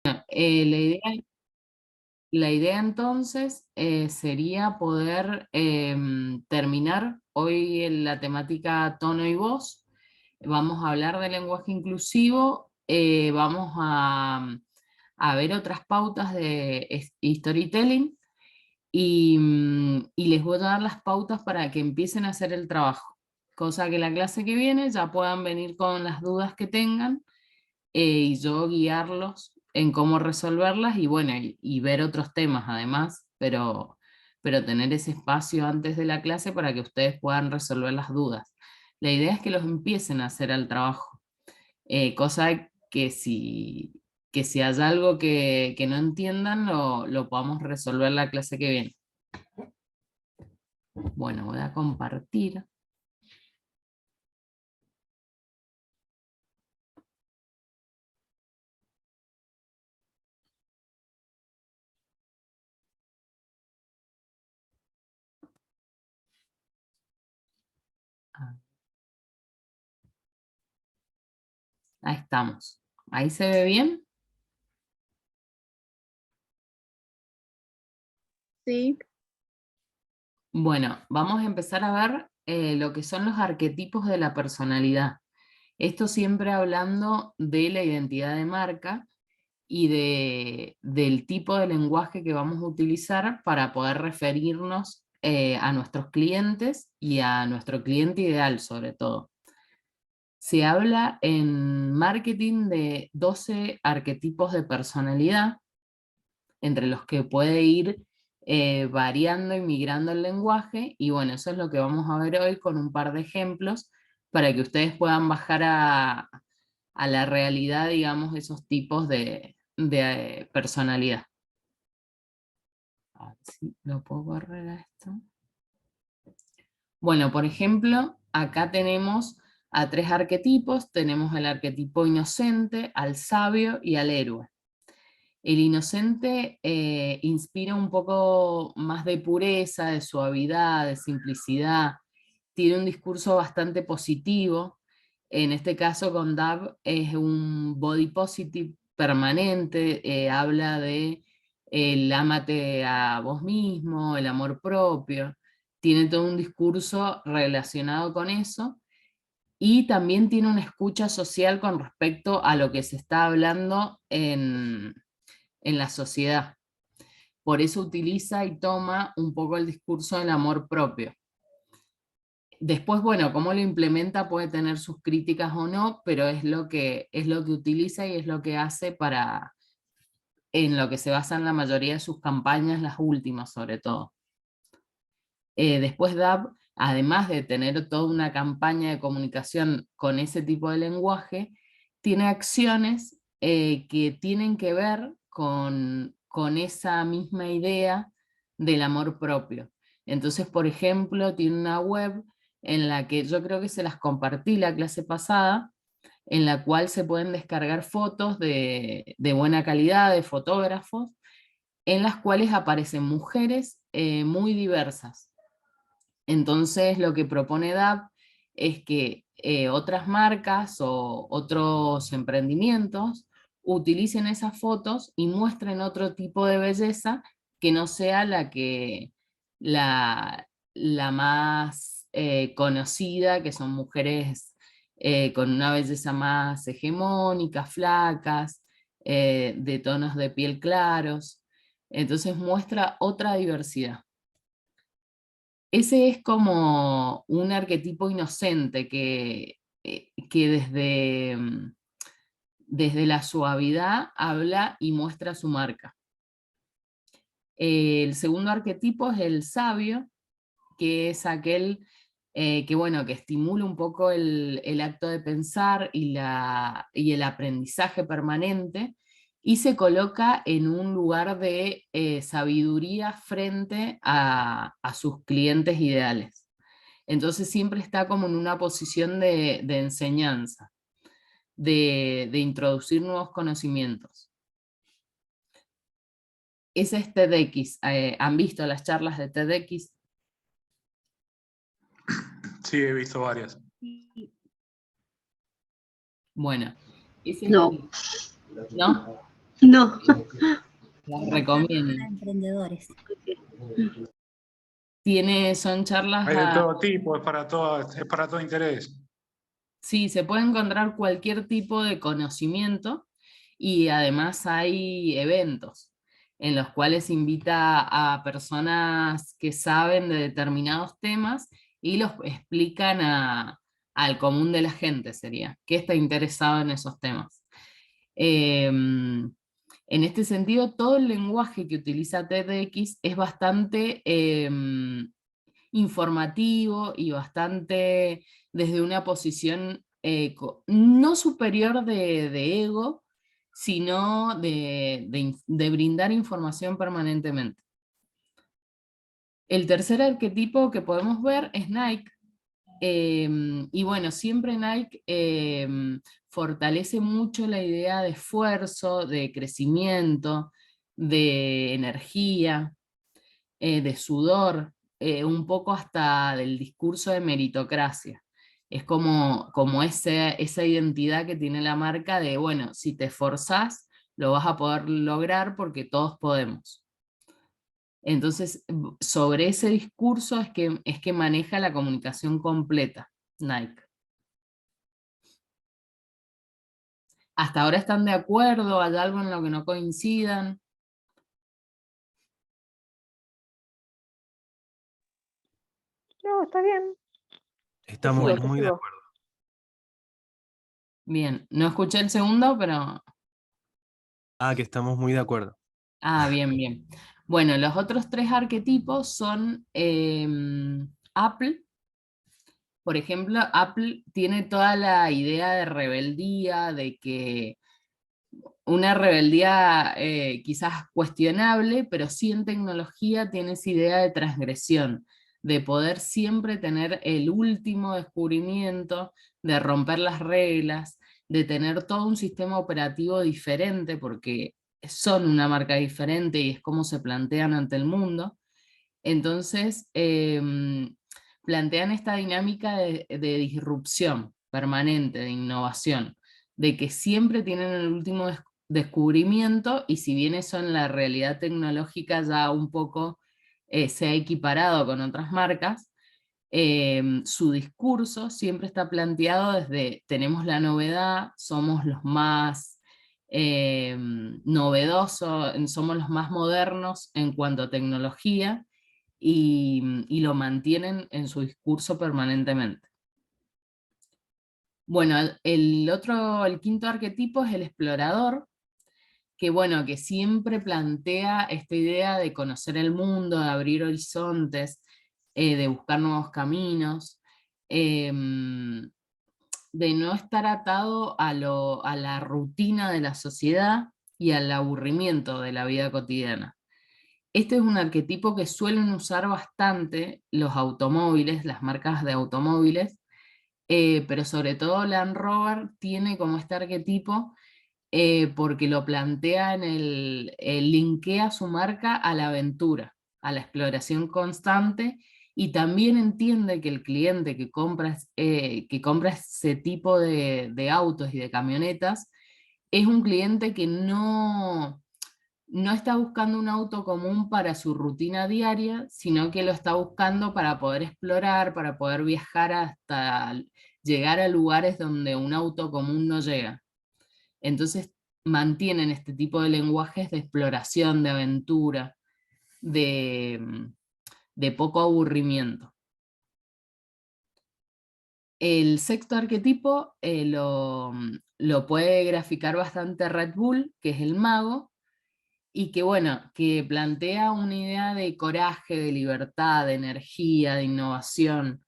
La idea, la idea entonces sería poder terminar hoy en la temática tono y voz. Vamos a hablar de lenguaje inclusivo, vamos a ver otras pautas de storytelling y les voy a dar las pautas para que empiecen a hacer el trabajo, cosa que la clase que viene ya puedan venir con las dudas que tengan y yo guiarlos en cómo resolverlas y bueno, y ver otros temas además, pero tener ese espacio antes de la clase para que ustedes puedan resolver las dudas. La idea es que los empiecen a hacer el trabajo, cosa que si hay algo que no entiendan, lo podamos resolver la clase que viene. Bueno, voy a compartir. Ah, ahí estamos. ¿Ahí se ve bien? Sí. Bueno, vamos a empezar a ver lo que son los arquetipos de la personalidad. Esto siempre hablando de la identidad de marca y del tipo de lenguaje que vamos a utilizar para poder referirnos a nuestros clientes y a nuestro cliente ideal sobre todo. Se habla en marketing de 12 arquetipos de personalidad, entre los que puede ir variando y migrando el lenguaje, y bueno, eso es lo que vamos a ver hoy con un par de ejemplos para que ustedes puedan bajar a la realidad, digamos, esos tipos de personalidad. A ver si lo puedo correr a esto. Bueno, por ejemplo, acá tenemos a 3 arquetipos, tenemos el arquetipo inocente, al sabio y al héroe. El inocente inspira un poco más de pureza, de suavidad, de simplicidad, tiene un discurso bastante positivo. En este caso con Dab es un body positive permanente, habla de el ámate a vos mismo, el amor propio, tiene todo un discurso relacionado con eso y también tiene una escucha social con respecto a lo que se está hablando en la sociedad. Por eso utiliza y toma un poco el discurso del amor propio. Después, bueno, cómo lo implementa puede tener sus críticas o no, pero es lo que utiliza y es lo que hace para, en lo que se basan la mayoría de sus campañas, las últimas sobre todo. Después DAB, además de tener toda una campaña de comunicación con ese tipo de lenguaje, tiene acciones que tienen que ver con esa misma idea del amor propio. Entonces, por ejemplo, tiene una web en la que yo creo que se las compartí la clase pasada, en la cual se pueden descargar fotos de buena calidad, de fotógrafos, en las cuales aparecen mujeres muy diversas. Entonces lo que propone DAP es que otras marcas o otros emprendimientos utilicen esas fotos y muestren otro tipo de belleza que no sea la más conocida, que son mujeres con una belleza más hegemónica, flacas, de tonos de piel claros. Entonces muestra otra diversidad. Ese es como un arquetipo inocente que desde la suavidad habla y muestra su marca. El segundo arquetipo es el sabio, que es aquel bueno, que estimula un poco el acto de pensar y el aprendizaje permanente, y se coloca en un lugar de sabiduría frente a sus clientes ideales. Entonces siempre está como en una posición de enseñanza, de introducir nuevos conocimientos. Ese es TEDx. ¿Han visto las charlas de TEDx? Sí, he visto varias. Bueno, ese es No. ¿no? No. Las Una charla recomiendo. para emprendedores. Son charlas, Hay de todo tipo, es para todo interés. sí, se puede encontrar cualquier tipo de conocimiento y además hay eventos en los cuales invita a personas que saben de determinados temas y los explican al común de la gente, sería, que está interesado en esos temas. En este sentido, todo el lenguaje que utiliza TEDx es bastante informativo y bastante desde una posición no superior de ego, sino de brindar información permanentemente. El tercer arquetipo que podemos ver es Nike. Y bueno, siempre Nike fortalece mucho la idea de esfuerzo, de crecimiento, de energía, de sudor, un poco hasta del discurso de meritocracia. Es como esa identidad que tiene la marca de, bueno, si te esforzás, lo vas a poder lograr porque todos podemos. Entonces, sobre ese discurso es que maneja la comunicación completa, Nike. ¿Hasta ahora están de acuerdo? ¿Hay algo en lo que no coincidan? No, está bien. Estamos Te sigo, te muy de sigo. acuerdo. Bien, no escuché el segundo, pero... Que estamos muy de acuerdo. Bien, bien. Bueno, los otros tres arquetipos son Apple. Por ejemplo, Apple tiene toda la idea de rebeldía, de que una rebeldía quizás cuestionable, pero sí en tecnología tiene esa idea de transgresión, de poder siempre tener el último descubrimiento, de romper las reglas, de tener todo un sistema operativo diferente, porque son una marca diferente y es como se plantean ante el mundo. Entonces, plantean esta dinámica de disrupción permanente, de innovación, de que siempre tienen el último descubrimiento, y si bien eso en la realidad tecnológica ya un poco se ha equiparado con otras marcas, su discurso siempre está planteado desde tenemos la novedad, somos los más novedosos, somos los más modernos en cuanto a tecnología, y lo mantienen en su discurso permanentemente. Bueno, el quinto arquetipo es el explorador, que bueno, que siempre plantea esta idea de conocer el mundo, de abrir horizontes, de buscar nuevos caminos, de no estar atado a la rutina de la sociedad y al aburrimiento de la vida cotidiana. Este es un arquetipo que suelen usar bastante los automóviles, las marcas de automóviles, pero sobre todo Land Rover tiene como este arquetipo porque lo plantea linkea su marca a la aventura, a la exploración constante, y también entiende que el cliente que compra ese tipo de autos y de camionetas es un cliente que no está buscando un auto común para su rutina diaria, sino que lo está buscando para poder explorar, para poder viajar hasta llegar a lugares donde un auto común no llega. Entonces mantienen este tipo de lenguajes de exploración, de aventura, de poco aburrimiento. El sexto arquetipo lo puede graficar bastante Red Bull, que es el mago, y que bueno, que plantea una idea de coraje, de libertad, de energía, de innovación,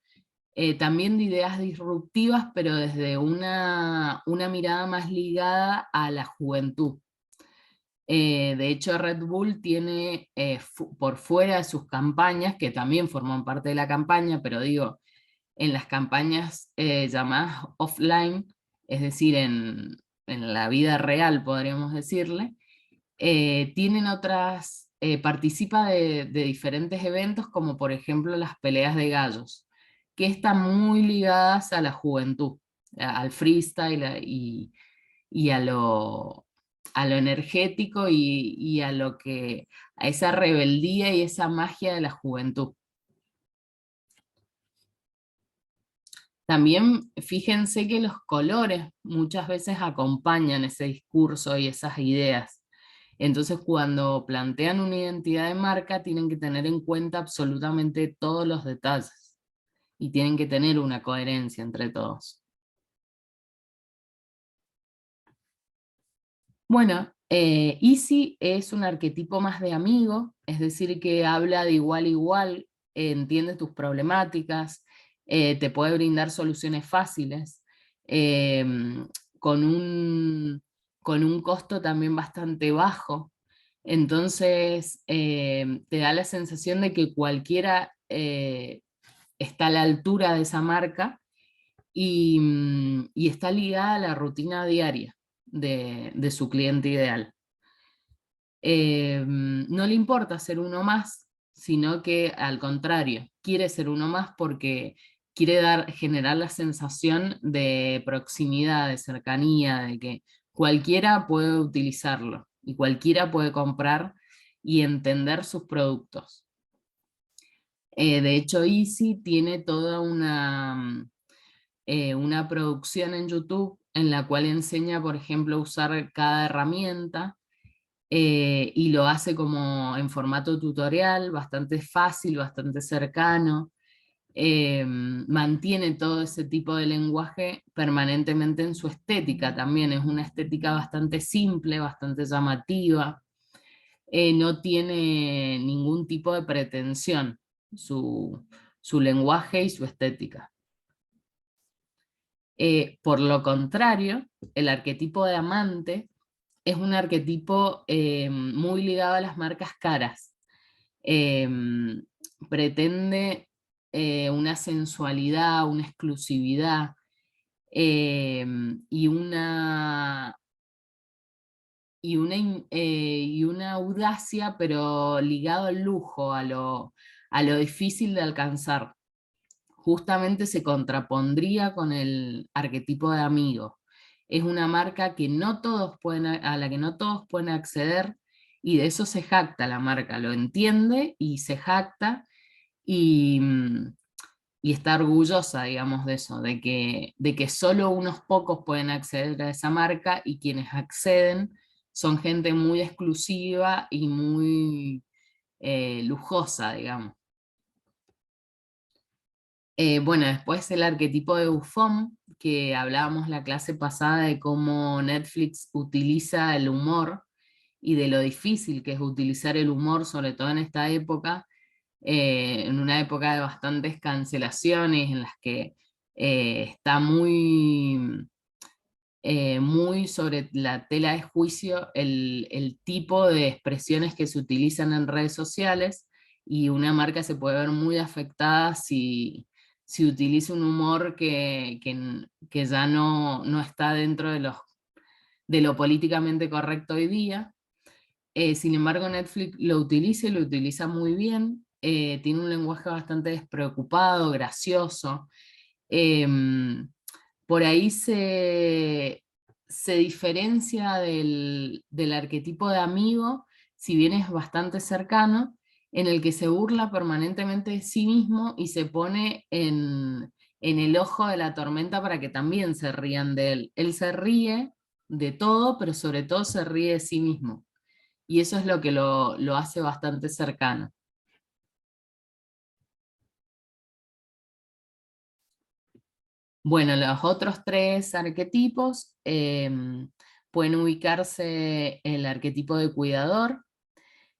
también de ideas disruptivas, pero desde una mirada más ligada a la juventud. De hecho, Red Bull tiene por fuera de sus campañas, que también forman parte de la campaña, pero digo, en las campañas llamadas offline, es decir, en la vida real, podríamos decirle, tienen participa de diferentes eventos, como por ejemplo las peleas de gallos, que están muy ligadas a la juventud, al freestyle y a lo energético y a a esa rebeldía y esa magia de la juventud. También fíjense que los colores muchas veces acompañan ese discurso y esas ideas. Entonces, cuando plantean una identidad de marca, tienen que tener en cuenta absolutamente todos los detalles y tienen que tener una coherencia entre todos. Bueno, Easy es un arquetipo más de amigo, es decir, que habla de igual a igual, entiende tus problemáticas, te puede brindar soluciones fáciles, con con un costo también bastante bajo. Entonces, te da la sensación de que cualquiera está a la altura de esa marca y está ligada a la rutina diaria de su cliente ideal. No le importa ser uno más, sino que al contrario, quiere ser uno más porque quiere generar la sensación de proximidad, de cercanía, de que cualquiera puede utilizarlo y cualquiera puede comprar y entender sus productos. De hecho, Easy tiene toda una producción en YouTube en la cual enseña, por ejemplo, a usar cada herramienta, y lo hace como en formato tutorial, bastante fácil, bastante cercano. Mantiene todo ese tipo de lenguaje permanentemente en su estética también, es una estética bastante simple, bastante llamativa, no tiene ningún tipo de pretensión su lenguaje y su estética. Por lo contrario, el arquetipo de amante es un arquetipo muy ligado a las marcas caras. Pretende una sensualidad, una exclusividad y una audacia, pero ligado al lujo, a lo difícil de alcanzar. Justamente se contrapondría con el arquetipo de amigo. Es una marca que no todos a la que no todos pueden acceder, y de eso se jacta la marca, lo entiende y se jacta y, y está orgullosa, digamos, de eso, de que solo unos pocos pueden acceder a esa marca y quienes acceden son gente muy exclusiva y muy lujosa, digamos. Bueno, después el arquetipo de bufón, que hablábamos la clase pasada de cómo Netflix utiliza el humor y de lo difícil que es utilizar el humor, sobre todo en esta época, en una época de bastantes cancelaciones, en las que está muy sobre la tela de juicio el tipo de expresiones que se utilizan en redes sociales, y una marca se puede ver muy afectada si utiliza un humor que ya no está dentro de lo políticamente correcto hoy día. Sin embargo, Netflix lo utiliza y lo utiliza muy bien, tiene un lenguaje bastante despreocupado, gracioso. Por ahí se diferencia del arquetipo de amigo, si bien es bastante cercano, en el que se burla permanentemente de sí mismo y se pone en el ojo de la tormenta para que también se rían de él. Él se ríe de todo, pero sobre todo se ríe de sí mismo. Y eso es lo que lo hace bastante cercano. Bueno, los otros tres arquetipos pueden ubicarse el arquetipo de cuidador,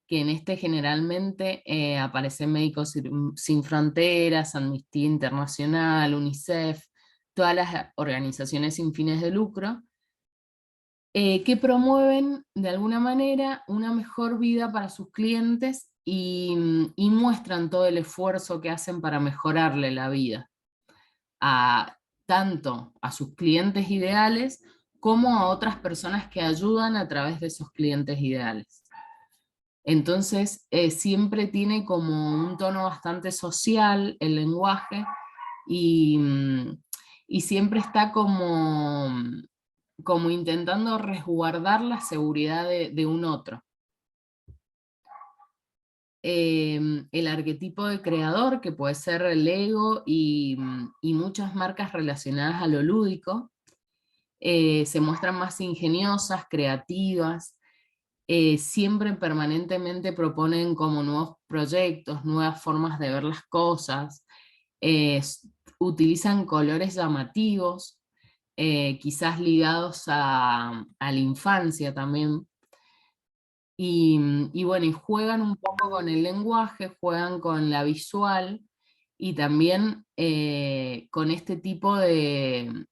que en este generalmente aparecen Médicos Sin Fronteras, Amnistía Internacional, UNICEF, todas las organizaciones sin fines de lucro, que promueven de alguna manera una mejor vida para sus clientes y muestran todo el esfuerzo que hacen para mejorarle la vida, tanto a sus clientes ideales como a otras personas que ayudan a través de esos clientes ideales. Entonces, siempre tiene como un tono bastante social el lenguaje y siempre está como intentando resguardar la seguridad de un otro. El arquetipo de creador, que puede ser el ego y muchas marcas relacionadas a lo lúdico, se muestran más ingeniosas, creativas, siempre permanentemente proponen como nuevos proyectos, nuevas formas de ver las cosas, utilizan colores llamativos, quizás ligados a la infancia también, y bueno, y juegan un poco con el lenguaje, juegan con la visual, y también con este tipo de,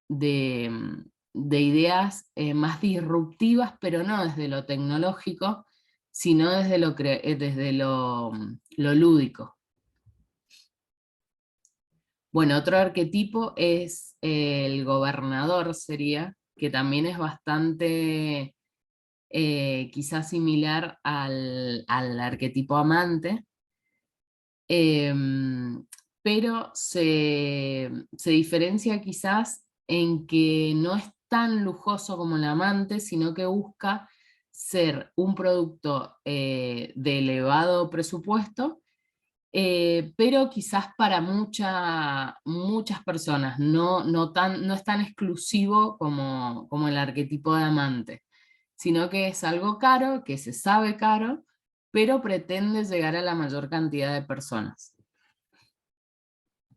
de ideas más disruptivas, pero no desde lo tecnológico, sino desde lo lúdico. Bueno, otro arquetipo es el gobernador, sería, que también es bastante quizás similar al arquetipo amante, pero se diferencia quizás en que no es tan lujoso como el amante, sino que busca ser un producto de elevado presupuesto, pero quizás para muchas personas, no es tan exclusivo como el arquetipo de amante, sino que es algo caro, que se sabe caro, pero pretende llegar a la mayor cantidad de personas.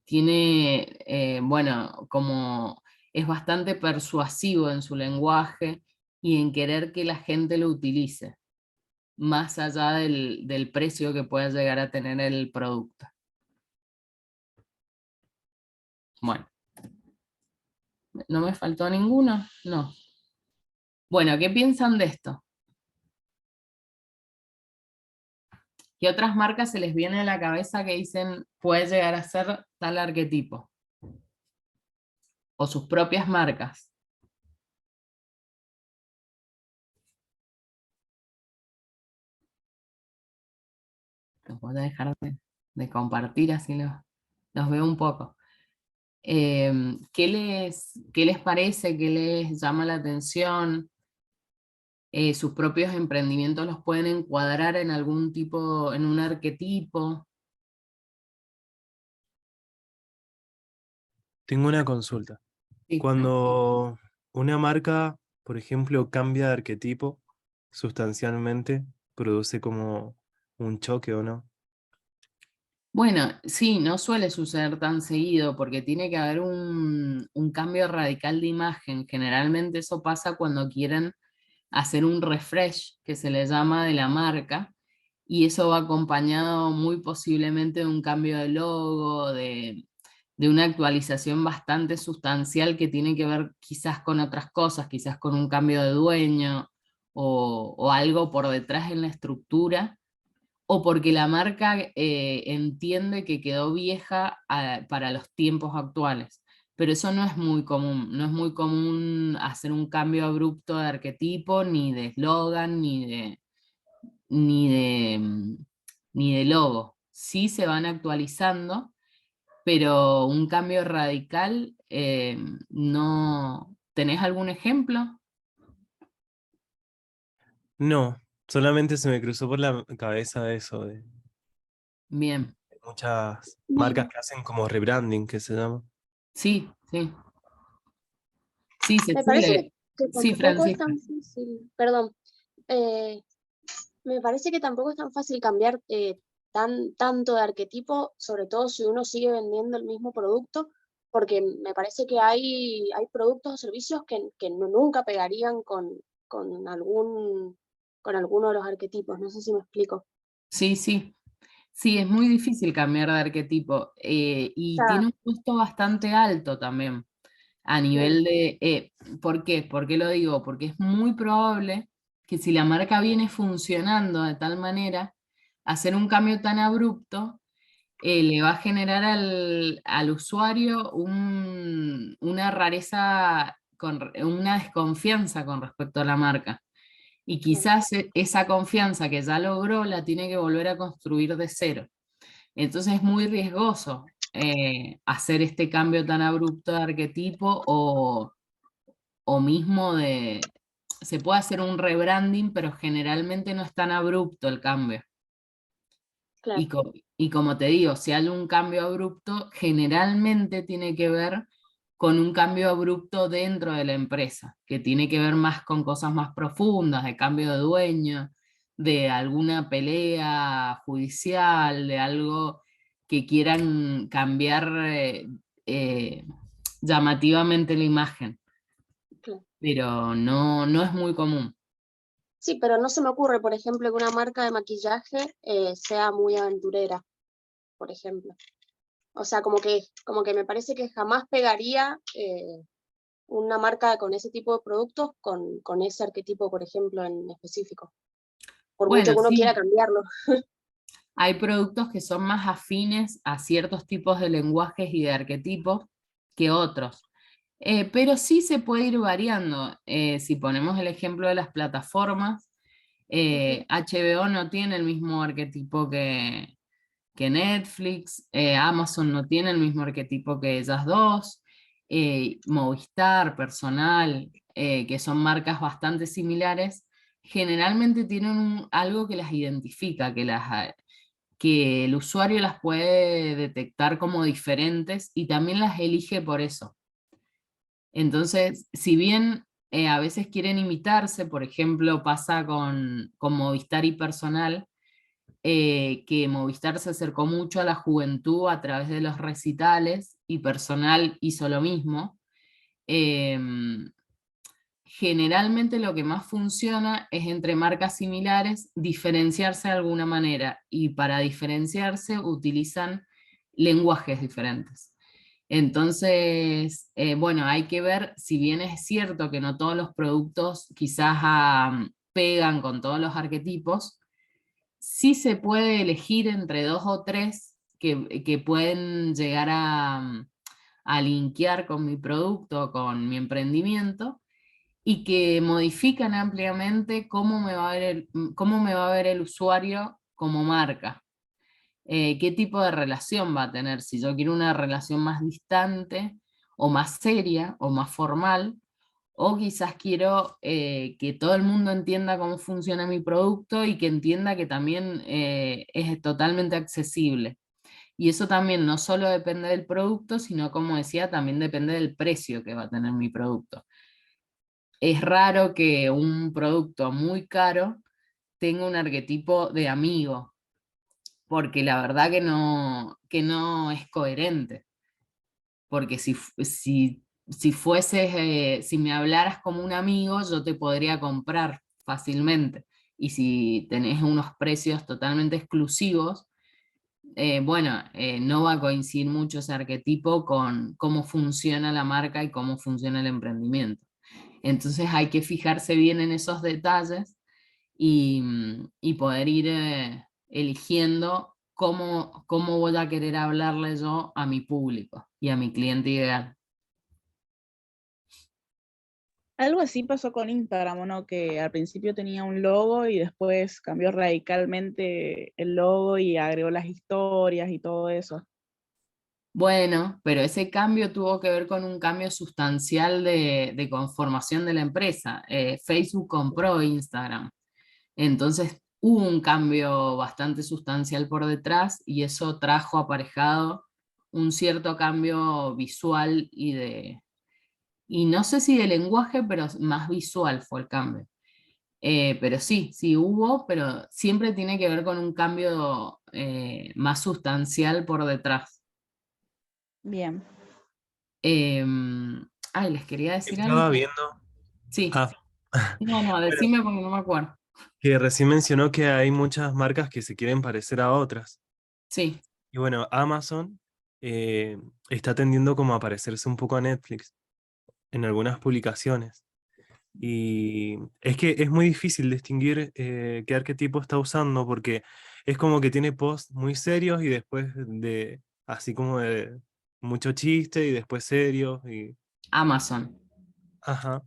Tiene, bueno, como es bastante persuasivo en su lenguaje y en querer que la gente lo utilice, más allá del precio que pueda llegar a tener el producto. Bueno, ¿no me faltó ninguno? No. Bueno, ¿qué piensan de esto? ¿Qué otras marcas se les viene a la cabeza que dicen puede llegar a ser tal arquetipo? O sus propias marcas. Los voy a dejar de compartir, así los veo un poco. ¿Qué les parece? ¿Qué les llama la atención? ¿Sus propios emprendimientos los pueden encuadrar en algún tipo, en un arquetipo? Tengo una consulta. Sí. Cuando una marca, por ejemplo, cambia de arquetipo sustancialmente, produce como un choque o no. Bueno, sí, no suele suceder tan seguido porque tiene que haber un cambio radical de imagen. Generalmente eso pasa cuando quieren hacer un refresh, que se le llama, de la marca, y eso va acompañado muy posiblemente de un cambio de logo, de una actualización bastante sustancial que tiene que ver quizás con otras cosas, quizás con un cambio de dueño o algo por detrás en la estructura, o porque la marca entiende que quedó vieja para los tiempos actuales. Pero eso no es muy común, no es muy común hacer un cambio abrupto de arquetipo, ni de eslogan, ni de, mm, ni de logo. Sí se van actualizando, pero un cambio radical, no. ¿Tenés algún ejemplo? No, solamente se me cruzó por la cabeza eso de Bien, muchas marcas Bueno, que hacen como rebranding, que se llama. sí, sí. Sí, se me parece suele. que Sí, tampoco es Francisca. tan fácil, perdón, eh, me parece que tampoco es tan fácil cambiar tanto de arquetipo, sobre todo si uno sigue vendiendo el mismo producto, porque me parece que hay productos o servicios que nunca pegarían con con alguno de los arquetipos, no sé si me explico. Sí, sí. Sí, es muy difícil cambiar de arquetipo, y Sea, tiene un costo bastante alto también a bien, nivel de... ¿por qué? ¿Por qué lo digo? Porque es muy probable que si la marca viene funcionando de tal manera, hacer un cambio tan abrupto le va a generar al usuario una rareza, una desconfianza con respecto a la marca. Y bien. quizás esa confianza que ya logró la tiene que volver a construir de cero. Entonces es muy riesgoso hacer este cambio tan abrupto de arquetipo o mismo se puede hacer un rebranding, pero generalmente no es tan abrupto el cambio. Claro, Y como te digo, si hay un cambio abrupto, generalmente tiene que ver con un cambio abrupto dentro de la empresa, que tiene que ver más con cosas más profundas, de cambio de dueño, de alguna pelea judicial, de algo que quieran cambiar eh, llamativamente la imagen, claro. pero no es muy común. Sí, pero no se me ocurre, por ejemplo, que una marca de maquillaje sea muy aventurera, por ejemplo. O sea, como que me parece que jamás pegaría una marca con ese tipo de productos con ese arquetipo, por ejemplo, en específico. Por mucho Bueno, que uno quiera sí, cambiarlo. hay productos que son más afines a ciertos tipos de lenguajes y de arquetipos que otros. Pero sí se puede ir variando. Si ponemos el ejemplo de las plataformas, Ujú. HBO no tiene el mismo arquetipo que Netflix, Amazon no tiene el mismo arquetipo que ellas dos, Movistar, Personal, que son marcas bastante similares, generalmente tienen algo que las identifica, que el usuario las puede detectar como diferentes y también las elige por eso. Entonces, si bien a veces quieren imitarse, por ejemplo, pasa con Movistar y Personal, que Movistar se acercó mucho a la juventud a través de los recitales y Personal hizo lo mismo. em, Generalmente lo que más funciona es entre marcas similares diferenciarse de alguna manera y para diferenciarse utilizan lenguajes diferentes. Entonces, bueno, hay que ver, si bien es cierto que no todos los productos quizás pegan con todos los arquetipos, sí se puede elegir entre dos o tres que pueden llegar a linkear con mi producto, con mi emprendimiento, y que modifican ampliamente cómo me va a ver el usuario como marca. Qué tipo de relación va a tener, si yo quiero una relación más distante o más seria o más formal, o quizás quiero que todo el mundo entienda cómo funciona mi producto y que entienda que también es totalmente accesible. Y eso también no solo depende del producto, sino como decía, también depende del precio que va a tener mi producto. Es raro que un producto muy caro tenga un arquetipo de amigo, porque la verdad que no es coherente. Porque si fueses, si me hablaras como un amigo, yo te podría comprar fácilmente. Y si tenés unos precios totalmente exclusivos, bueno, no va a coincidir mucho ese arquetipo con cómo funciona la marca y cómo funciona el emprendimiento. Entonces hay que fijarse bien en esos detalles y poder ir eligiendo cómo voy a querer hablarle yo a mi público y a mi cliente ideal. Algo así pasó con Instagram, ¿o no? Que al principio tenía un logo y después cambió radicalmente el logo y agregó las historias y todo eso. Bueno, pero ese cambio tuvo que ver con un cambio sustancial de conformación de la empresa. Facebook compró Instagram, entonces hubo un cambio bastante sustancial por detrás y eso trajo aparejado un cierto cambio visual y no sé si de lenguaje, pero más visual fue el cambio. Pero sí, sí hubo, pero siempre tiene que ver con un cambio más sustancial por detrás. Bien. Ay, les quería decir algo. Estaba viendo, Sí, ah, no, bueno, decime porque no me acuerdo. que recién mencionó que hay muchas marcas que se quieren parecer a otras. Sí, Y bueno, Amazon eh, está tendiendo como a parecerse un poco a Netflix en algunas publicaciones. Y es que es muy difícil distinguir qué arquetipo está usando porque es como que tiene posts muy serios y después de, así como de mucho chiste y después serios y... Amazon. Ajá,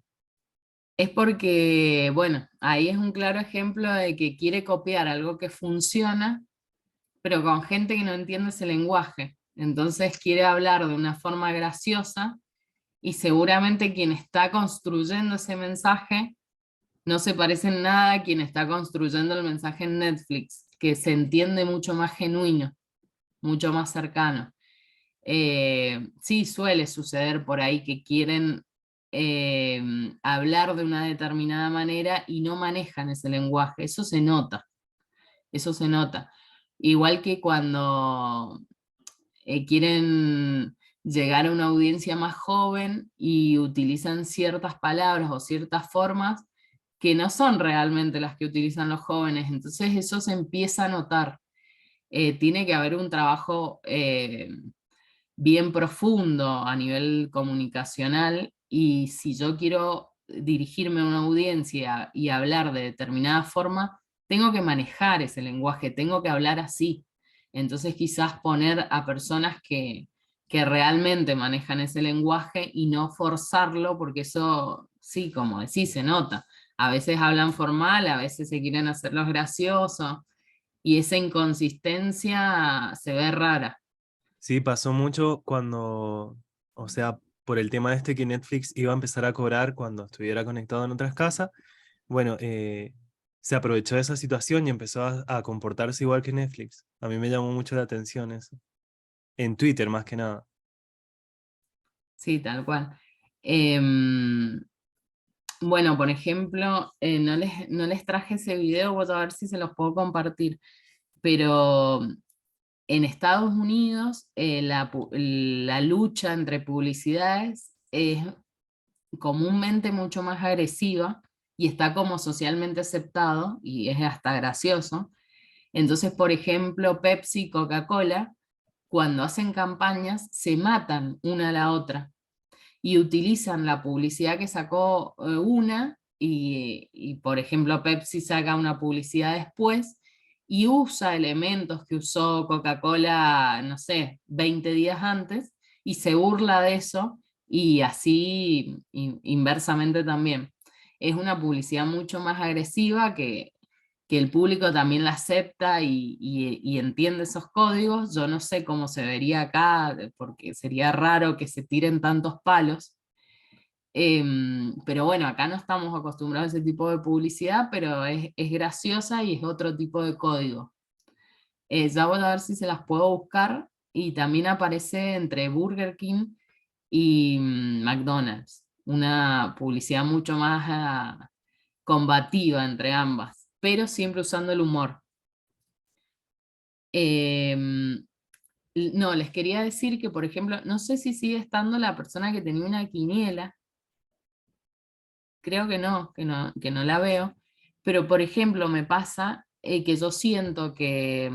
Es porque, bueno, ahí es un claro ejemplo de que quiere copiar algo que funciona, pero con gente que no entiende ese lenguaje. Entonces quiere hablar de una forma graciosa y seguramente quien está construyendo ese mensaje no se parece en nada a quien está construyendo el mensaje en Netflix, que se entiende mucho más genuino, mucho más cercano. Sí, suele suceder por ahí que quieren hablar de una determinada manera y no manejan ese lenguaje, eso se nota, eso se nota. Igual que cuando quieren llegar a una audiencia más joven y utilizan ciertas palabras o ciertas formas que no son realmente las que utilizan los jóvenes, entonces eso se empieza a notar. Tiene que haber un trabajo bien profundo a nivel comunicacional, y si yo quiero dirigirme a una audiencia y hablar de determinada forma, tengo que manejar ese lenguaje, tengo que hablar así. Entonces quizás poner a personas que realmente manejan ese lenguaje y no forzarlo, porque eso, sí, como decís, se nota. A veces hablan formal, a veces se quieren hacer los graciosos, y esa inconsistencia se ve rara. Sí, pasó mucho cuando, o sea, por el tema este que Netflix iba a empezar a cobrar cuando estuviera conectado en otras casas. Bueno, se aprovechó de esa situación y empezó a comportarse igual que Netflix. A mí me llamó mucho la atención eso. En Twitter más que nada. Sí, tal cual. Em, bueno, por ejemplo, no les traje ese video, voy a ver si se los puedo compartir, pero en Estados Unidos la lucha entre publicidades es comúnmente mucho más agresiva y está como socialmente aceptado y es hasta gracioso. Entonces, por ejemplo, Pepsi y Coca-Cola, cuando hacen campañas, se matan una a la otra y utilizan la publicidad que sacó una, y, por ejemplo Pepsi saca una publicidad después y usa elementos que usó Coca-Cola, no sé, 20 días antes, y se burla de eso, y así inversamente también. Es una publicidad mucho más agresiva que el público también la acepta y entiende esos códigos. Yo no sé cómo se vería acá, porque sería raro que se tiren tantos palos. Pero bueno, acá no estamos acostumbrados a ese tipo de publicidad, pero es graciosa y es otro tipo de código. Ya voy a ver si se las puedo buscar, y también aparece entre Burger King y McDonald's, una publicidad mucho más combativa entre ambas, pero siempre usando el humor. Em, no, les quería decir que, por ejemplo, no sé si sigue estando la persona que tenía una quiniela, creo que no la veo, pero por ejemplo me pasa que yo siento que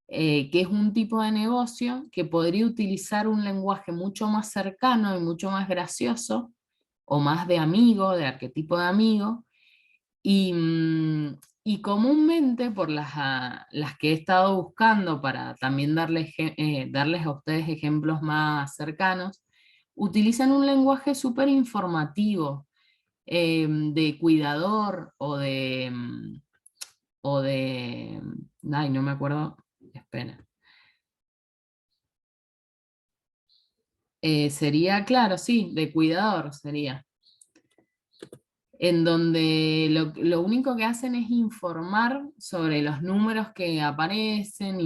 es un tipo de negocio que podría utilizar un lenguaje mucho más cercano y mucho más gracioso, o más de amigo, de arquetipo de amigo, y, y comúnmente por las que he estado buscando para también darles a ustedes ejemplos más cercanos, utilizan un lenguaje súper informativo, de cuidador ay, no me acuerdo, espera. Sería, claro, sí, de cuidador sería. En donde lo único que hacen es informar sobre los números que aparecen,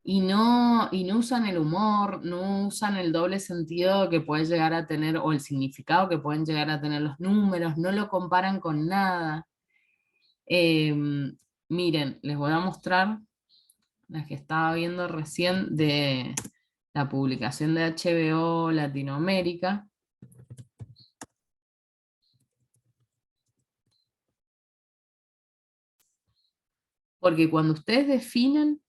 y no usan el humor, no usan el doble sentido que puede llegar a tener, o el significado que pueden llegar a tener los números, no lo comparan con nada. Miren, les voy a mostrar las que estaba viendo recién de la publicación de HBO Latinoamérica. Porque cuando ustedes definen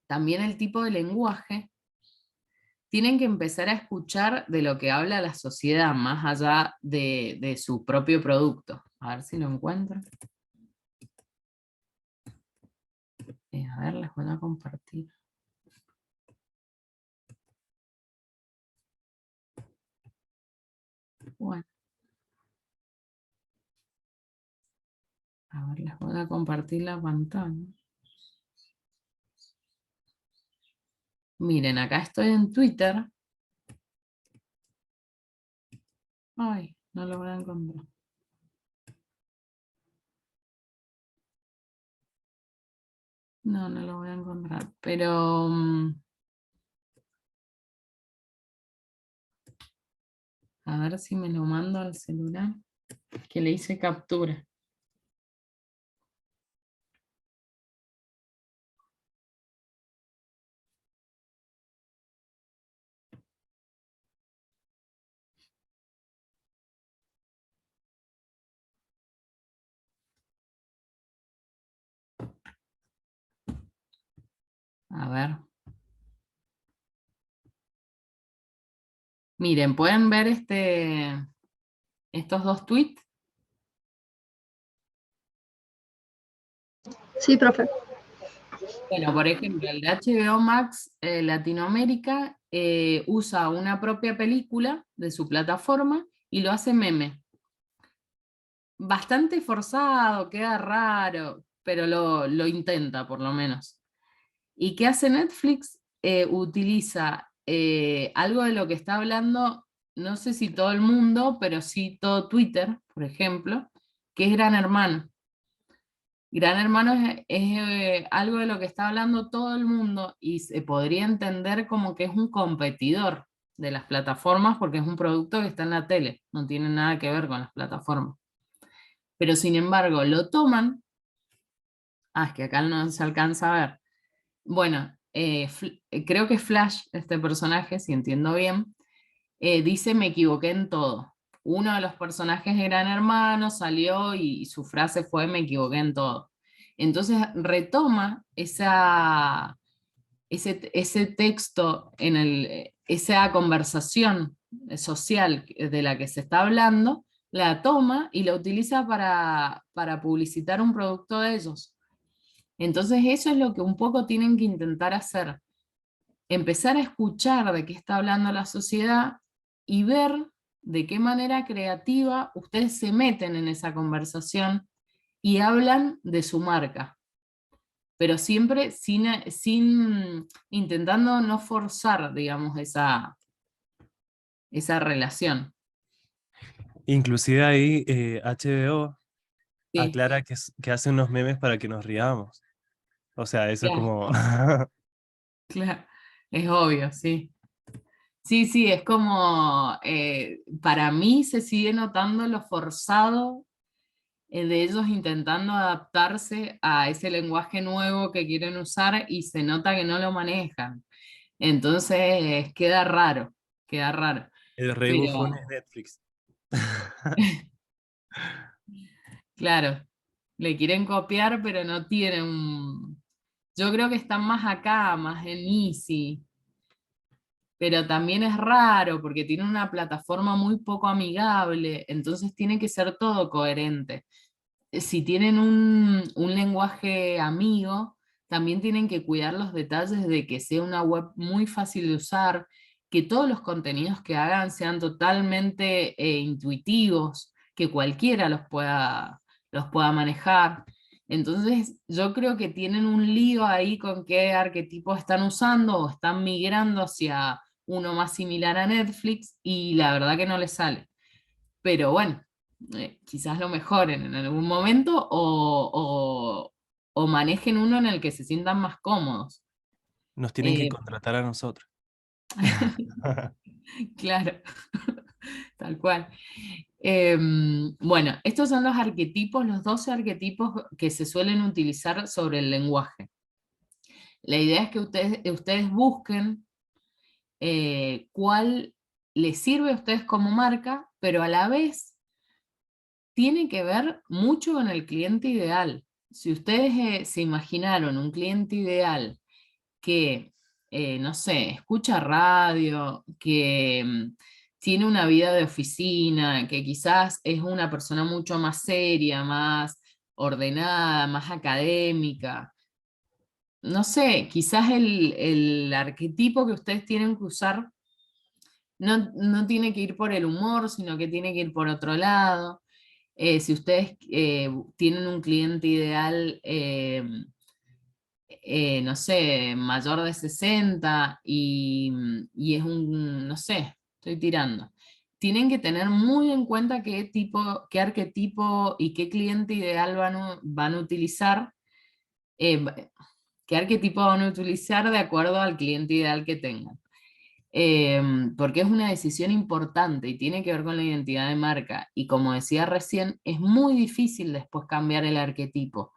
también el tipo de lenguaje, tienen que empezar a escuchar de lo que habla la sociedad, más allá de su propio producto. A ver si lo encuentro. A ver, les voy a compartir. Bueno. A ver, les voy a compartir la pantalla. Miren, acá estoy en Twitter. Ay, no lo voy a encontrar. No, no lo voy a encontrar. Pero a ver si me lo mando al celular. Que le hice captura. A ver. Miren, ¿pueden ver estos dos tweets? Sí, profe. Bueno, por ejemplo, el de HBO Max Latinoamérica usa una propia película de su plataforma y lo hace meme. Bastante forzado, queda raro, pero lo intenta por lo menos. ¿Y qué hace Netflix? Utiliza algo de lo que está hablando, no sé si todo el mundo, pero sí todo Twitter, por ejemplo, que es Gran Hermano. Gran Hermano es algo de lo que está hablando todo el mundo y se podría entender como que es un competidor de las plataformas porque es un producto que está en la tele, no tiene nada que ver con las plataformas. Pero sin embargo, lo toman, es que acá no se alcanza a ver. Bueno, creo que Flash, este personaje, si entiendo bien, dice me equivoqué en todo. Uno de los personajes de Gran Hermano salió y su frase fue me equivoqué en todo. Entonces retoma ese texto, esa conversación social de la que se está hablando, la toma y la utiliza para publicitar un producto de ellos. Entonces eso es lo que un poco tienen que intentar hacer. Empezar a escuchar de qué está hablando la sociedad y ver de qué manera creativa ustedes se meten en esa conversación y hablan de su marca, pero siempre sin intentando no forzar, digamos, esa relación. Inclusive ahí HBO Sí, aclara que hace unos memes para que nos riamos. O sea, eso es claro, como... claro, es obvio, sí. Sí, sí, es como, para mí se sigue notando lo forzado de ellos intentando adaptarse a ese lenguaje nuevo que quieren usar y se nota que no lo manejan. Entonces queda raro, queda raro. El rey bufón Pero es Netflix. claro, le quieren copiar, pero no tienen Yo creo que están más acá, más en Easy, pero también es raro porque tiene una plataforma muy poco amigable, entonces tiene que ser todo coherente. Si tienen un lenguaje amigo, también tienen que cuidar los detalles de que sea una web muy fácil de usar, que todos los contenidos que hagan sean totalmente intuitivos, que cualquiera los pueda manejar. Entonces, yo creo que tienen un lío ahí con qué arquetipos están usando o están migrando hacia uno más similar a Netflix y la verdad que no les sale. Pero bueno, quizás lo mejoren en algún momento o manejen uno en el que se sientan más cómodos. Nos tienen que Eh, contratar a nosotros. claro, tal cual. Bueno, estos son los arquetipos, los 12 arquetipos que se suelen utilizar sobre el lenguaje. La idea es que ustedes busquen cuál les sirve a ustedes como marca, pero a la vez tiene que ver mucho con el cliente ideal. Si ustedes se imaginaron un cliente ideal que, no sé, escucha radio, que tiene una vida de oficina, que quizás es una persona mucho más seria, más ordenada, más académica, no sé, quizás el arquetipo que ustedes tienen que usar no tiene que ir por el humor, sino que tiene que ir por otro lado. Si ustedes tienen un cliente ideal, no sé, mayor de 60 y es no sé, estoy tirando, tienen que tener muy en cuenta qué arquetipo y qué cliente ideal van a utilizar, qué arquetipo van a utilizar de acuerdo al cliente ideal que tengan. Porque es una decisión importante y tiene que ver con la identidad de marca. Y como decía recién, es muy difícil después cambiar el arquetipo,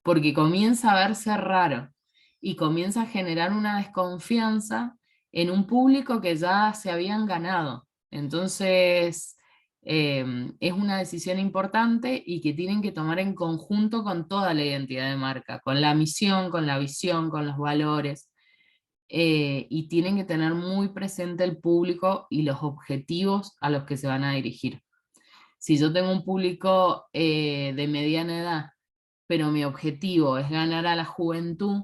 porque comienza a verse raro y comienza a generar una desconfianza en un público que ya se habían ganado. Entonces, es una decisión importante y que tienen que tomar en conjunto con toda la identidad de marca, con la misión, con la visión, con los valores. Y tienen que tener muy presente el público y los objetivos a los que se van a dirigir. Si yo tengo un público de mediana edad, pero mi objetivo es ganar a la juventud,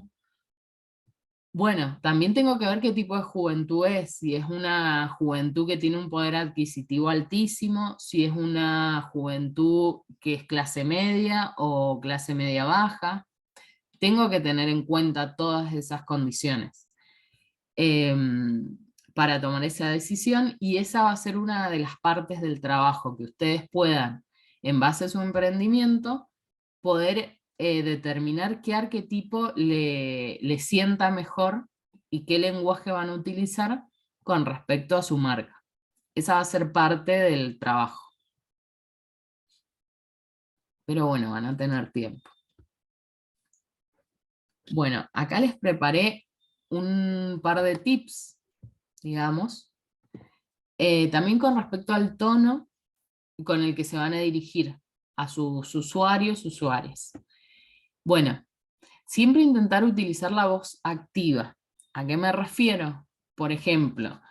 bueno, también tengo que ver qué tipo de juventud es, si es una juventud que tiene un poder adquisitivo altísimo, si es una juventud que es clase media o clase media baja. Tengo que tener en cuenta todas esas condiciones para tomar esa decisión, y esa va a ser una de las partes del trabajo, que ustedes puedan, en base a su emprendimiento, poder determinar qué arquetipo le sienta mejor y qué lenguaje van a utilizar con respecto a su marca. Esa va a ser parte del trabajo. Pero bueno, van a tener tiempo. Bueno, acá les preparé un par de tips, digamos, también con respecto al tono con el que se van a dirigir a sus usuarios, usuarias. Bueno, siempre intentar utilizar la voz activa. ¿A qué me refiero? Por ejemplo,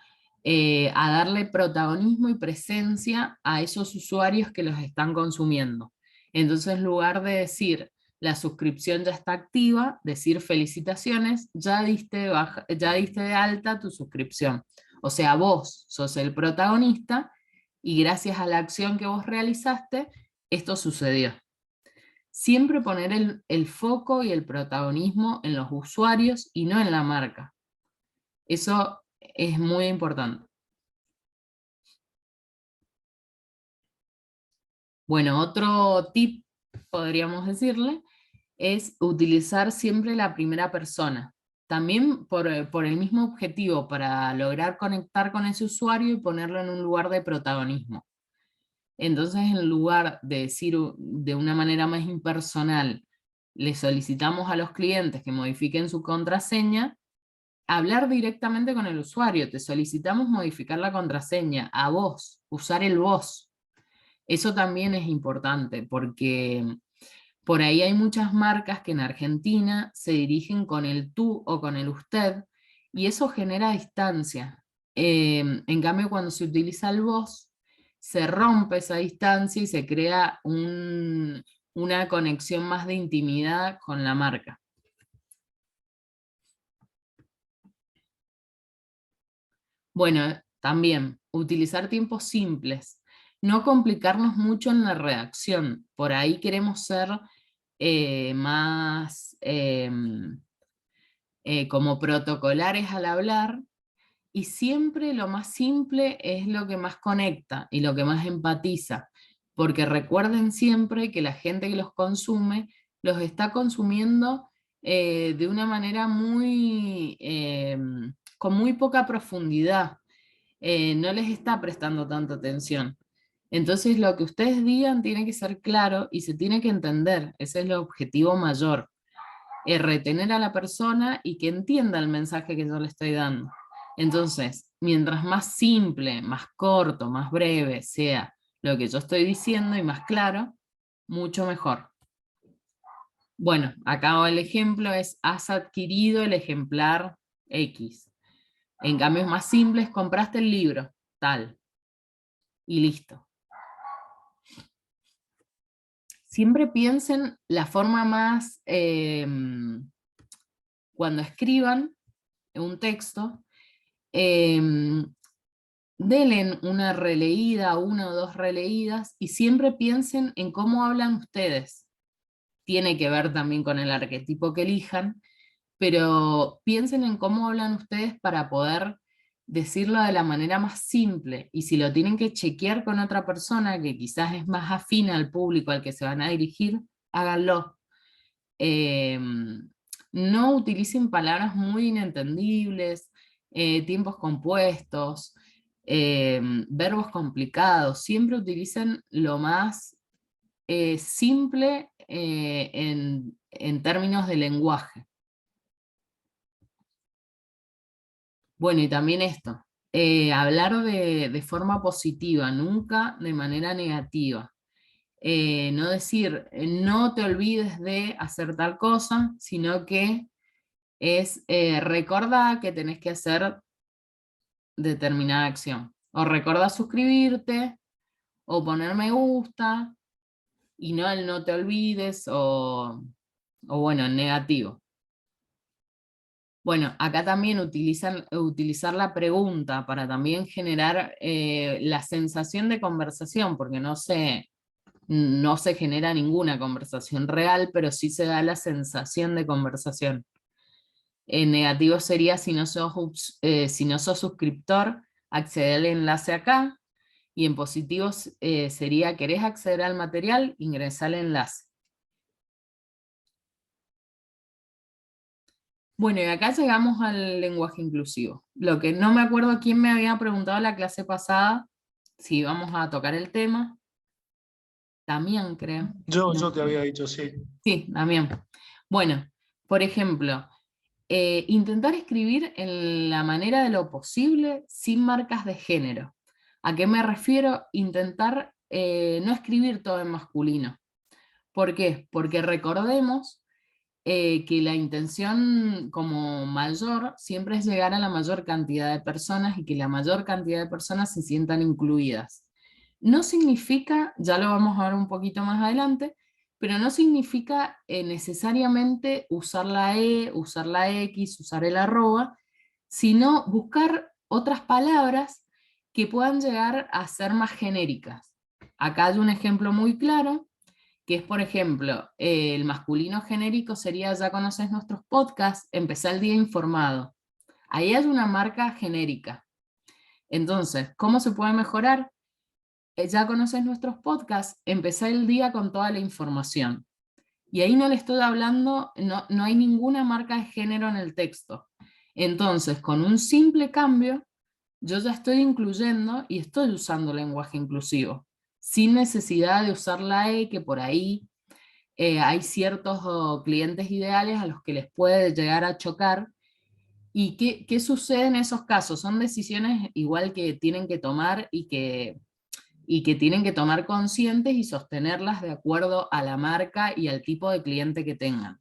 a darle protagonismo y presencia a esos usuarios que los están consumiendo. Entonces, en lugar de decir la suscripción ya está activa, decir felicitaciones, ya diste de alta tu suscripción. O sea, vos sos el protagonista y gracias a la acción que vos realizaste, esto sucedió. Siempre poner el foco y el protagonismo en los usuarios y no en la marca. Eso es muy importante. Bueno, otro tip, podríamos decirle, es utilizar siempre la primera persona. También por el mismo objetivo, para lograr conectar con ese usuario y ponerlo en un lugar de protagonismo. Entonces, en lugar de decir de una manera más impersonal, le solicitamos a los clientes que modifiquen su contraseña, hablar directamente con el usuario. Te solicitamos modificar la contraseña, a vos, usar el vos. Eso también es importante, porque por ahí hay muchas marcas que en Argentina se dirigen con el tú o con el usted, y eso genera distancia. En cambio, cuando se utiliza el vos, se rompe esa distancia y se crea una conexión más de intimidad con la marca. Bueno, también utilizar tiempos simples, no complicarnos mucho en la redacción. Por ahí queremos ser más como protocolares al hablar, y siempre lo más simple es lo que más conecta y lo que más empatiza, porque recuerden siempre que la gente que los consume los está consumiendo de una manera con muy poca profundidad, no les está prestando tanta atención. Entonces lo que ustedes digan tiene que ser claro y se tiene que entender, ese es el objetivo mayor, retener a la persona y que entienda el mensaje que yo le estoy dando. Entonces, mientras más simple, más corto, más breve sea lo que yo estoy diciendo y más claro, mucho mejor. Bueno, acá el ejemplo es: has adquirido el ejemplar X. En cambio es más simple, es: compraste el libro, tal. Y listo. Siempre piensen la forma más, cuando escriban un texto, denle una releída, una o dos releídas, y siempre piensen en cómo hablan ustedes. Tiene que ver también con el arquetipo que elijan, pero piensen en cómo hablan ustedes para poder decirlo de la manera más simple, y si lo tienen que chequear con otra persona que quizás es más afín al público al que se van a dirigir, háganlo. No utilicen palabras muy inentendibles, tiempos compuestos, verbos complicados, siempre utilicen lo más simple en términos de lenguaje. Bueno, y también esto, hablar de forma positiva, nunca de manera negativa. No decir, no te olvides de hacer tal cosa, sino que es recordá que tenés que hacer determinada acción. O recordá suscribirte, o poner me gusta, y no el no te olvides, o bueno, el negativo. Bueno, acá también utilizar la pregunta para también generar la sensación de conversación, porque no se genera ninguna conversación real, pero sí se da la sensación de conversación. En negativo sería, si no sos suscriptor, accede al enlace acá, y en positivo sería, ¿querés acceder al material? Ingresá al enlace. Bueno, y acá llegamos al lenguaje inclusivo. Lo que no me acuerdo quién me había preguntado en la clase pasada, si íbamos a tocar el tema. Damián, creo. Yo te había dicho sí. Sí, Damián. Bueno, por ejemplo, intentar escribir en la manera de lo posible sin marcas de género. ¿A qué me refiero? Intentar no escribir todo en masculino. ¿Por qué? Porque recordemos que la intención como mayor siempre es llegar a la mayor cantidad de personas y que la mayor cantidad de personas se sientan incluidas. No significa, ya lo vamos a ver un poquito más adelante, pero no significa necesariamente usar la E, usar la X, usar el arroba, sino buscar otras palabras que puedan llegar a ser más genéricas. Acá hay un ejemplo muy claro, que es, por ejemplo, el masculino genérico sería, ya conoces nuestros podcasts, empezá el día informado. Ahí hay una marca genérica. Entonces, ¿cómo se puede mejorar? Ya conoces nuestros podcasts, empezá el día con toda la información. Y ahí no le estoy hablando, no hay ninguna marca de género en el texto. Entonces, con un simple cambio, yo ya estoy incluyendo y estoy usando lenguaje inclusivo, sin necesidad de usar la E, que por ahí hay ciertos clientes ideales a los que les puede llegar a chocar. ¿Y qué sucede en esos casos? Son decisiones igual que tienen que tomar y que tienen que tomar conscientes y sostenerlas de acuerdo a la marca y al tipo de cliente que tengan.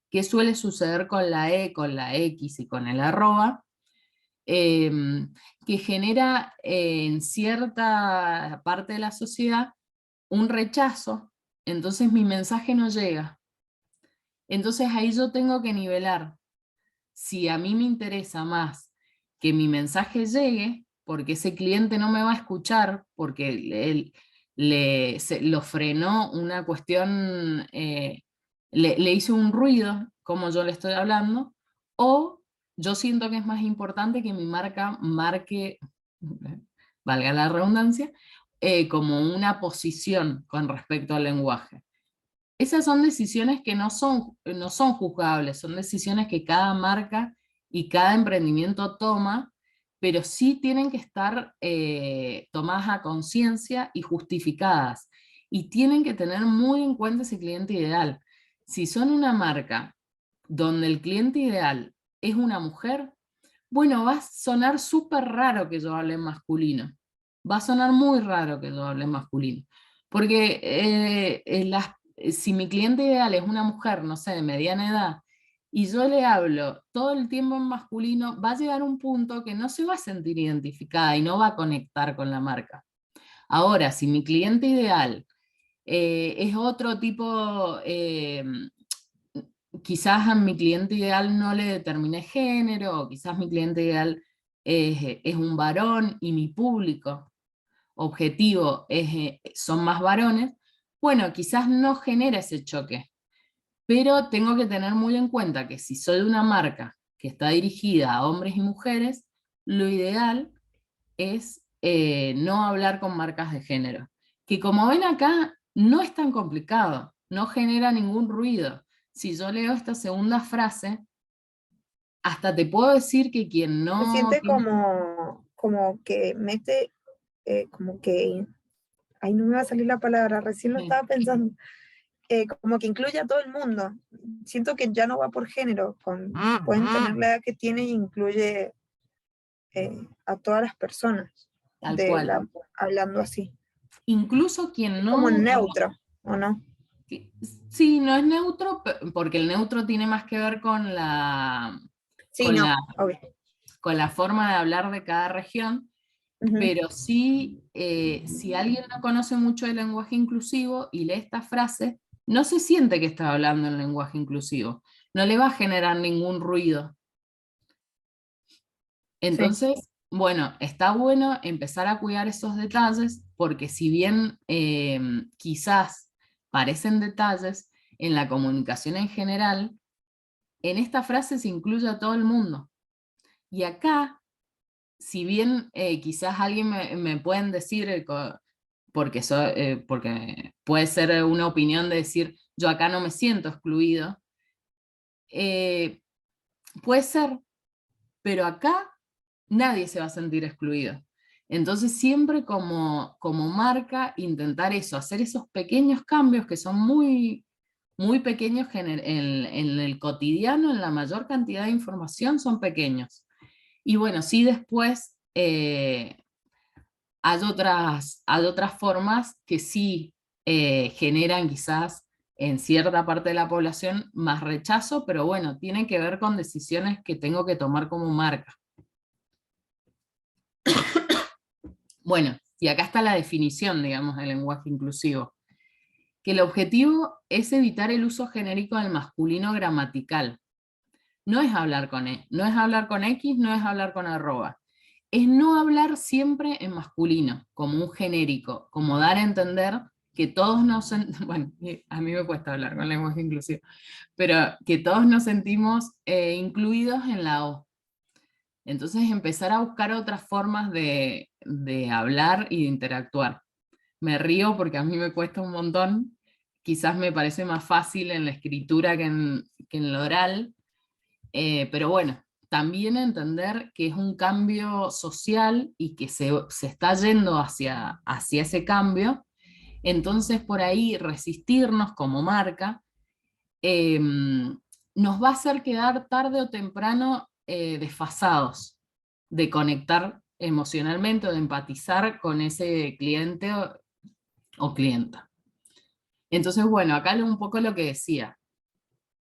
¿Qué suele suceder con la E, con la X y con el arroba? Que genera en cierta parte de la sociedad un rechazo, entonces mi mensaje no llega. Entonces ahí yo tengo que nivelar. Si a mí me interesa más que mi mensaje llegue, porque ese cliente no me va a escuchar, porque lo frenó una cuestión, le hizo un ruido, como yo le estoy hablando, o yo siento que es más importante que mi marca marque, valga la redundancia, como una posición con respecto al lenguaje. Esas son decisiones que no son juzgables, son decisiones que cada marca y cada emprendimiento toma, pero sí tienen que estar tomadas a conciencia y justificadas. Y tienen que tener muy en cuenta ese cliente ideal. Si son una marca donde el cliente ideal es una mujer, bueno, va a sonar súper raro que yo hable en masculino. Va a sonar muy raro que yo hable en masculino. Porque si mi cliente ideal es una mujer, no sé, de mediana edad, y yo le hablo todo el tiempo en masculino, va a llegar un punto que no se va a sentir identificada y no va a conectar con la marca. Ahora, si mi cliente ideal es otro tipo, quizás a mi cliente ideal no le determiné género, o quizás mi cliente ideal es un varón y mi público objetivo son más varones, bueno, quizás no genera ese choque, pero tengo que tener muy en cuenta que si soy una marca que está dirigida a hombres y mujeres, lo ideal es no hablar con marcas de género, que como ven acá, no es tan complicado, no genera ningún ruido. Si yo leo esta segunda frase, hasta te puedo decir que quien Se no siente tiene... como que mete, como que, ay, no me va a salir la palabra, recién lo estaba pensando, como que incluye a todo el mundo. Siento que ya no va por género, pueden tener la edad que tienen e incluye a todas las personas, Tal cual. hablando así. Incluso quien Como no... neutro, ¿o no? Sí, no es neutro, porque el neutro tiene más que ver con la, Sí, con no, la, obvio. con la forma de hablar de cada región, Ujú. pero sí, si alguien no conoce mucho el lenguaje inclusivo y lee esta frase, no se siente que está hablando en lenguaje inclusivo, no le va a generar ningún ruido. Entonces, bueno, está bueno empezar a cuidar esos detalles, porque si bien quizás parecen detalles, en la comunicación en general, en esta frase se incluye a todo el mundo. Y acá, si bien quizás alguien me pueden decir, porque puede ser una opinión de decir, yo acá no me siento excluido, puede ser, pero acá nadie se va a sentir excluido. Entonces siempre como marca intentar eso, hacer esos pequeños cambios que son muy, muy pequeños en el cotidiano, en la mayor cantidad de información son pequeños. Y bueno, sí después hay otras formas que sí generan quizás en cierta parte de la población más rechazo, pero bueno, tienen que ver con decisiones que tengo que tomar como marca. Bueno, y acá está la definición, digamos, del lenguaje inclusivo, que el objetivo es evitar el uso genérico del masculino gramatical. No es hablar con E, no es hablar con X, no es hablar con arroba. Es no hablar siempre en masculino, como un genérico, como dar a entender que todos nos... Bueno, a mí me cuesta hablar con lenguaje inclusivo, pero que todos nos sentimos incluidos en la O. Entonces empezar a buscar otras formas de hablar y de interactuar. Me río porque a mí me cuesta un montón, quizás me parece más fácil en la escritura que en lo oral, pero bueno, también entender que es un cambio social y que se está yendo hacia ese cambio, entonces por ahí resistirnos como marca nos va a hacer quedar tarde o temprano desfasados de conectar emocionalmente o de empatizar con ese cliente o clienta. Entonces, bueno, acá un poco lo que decía,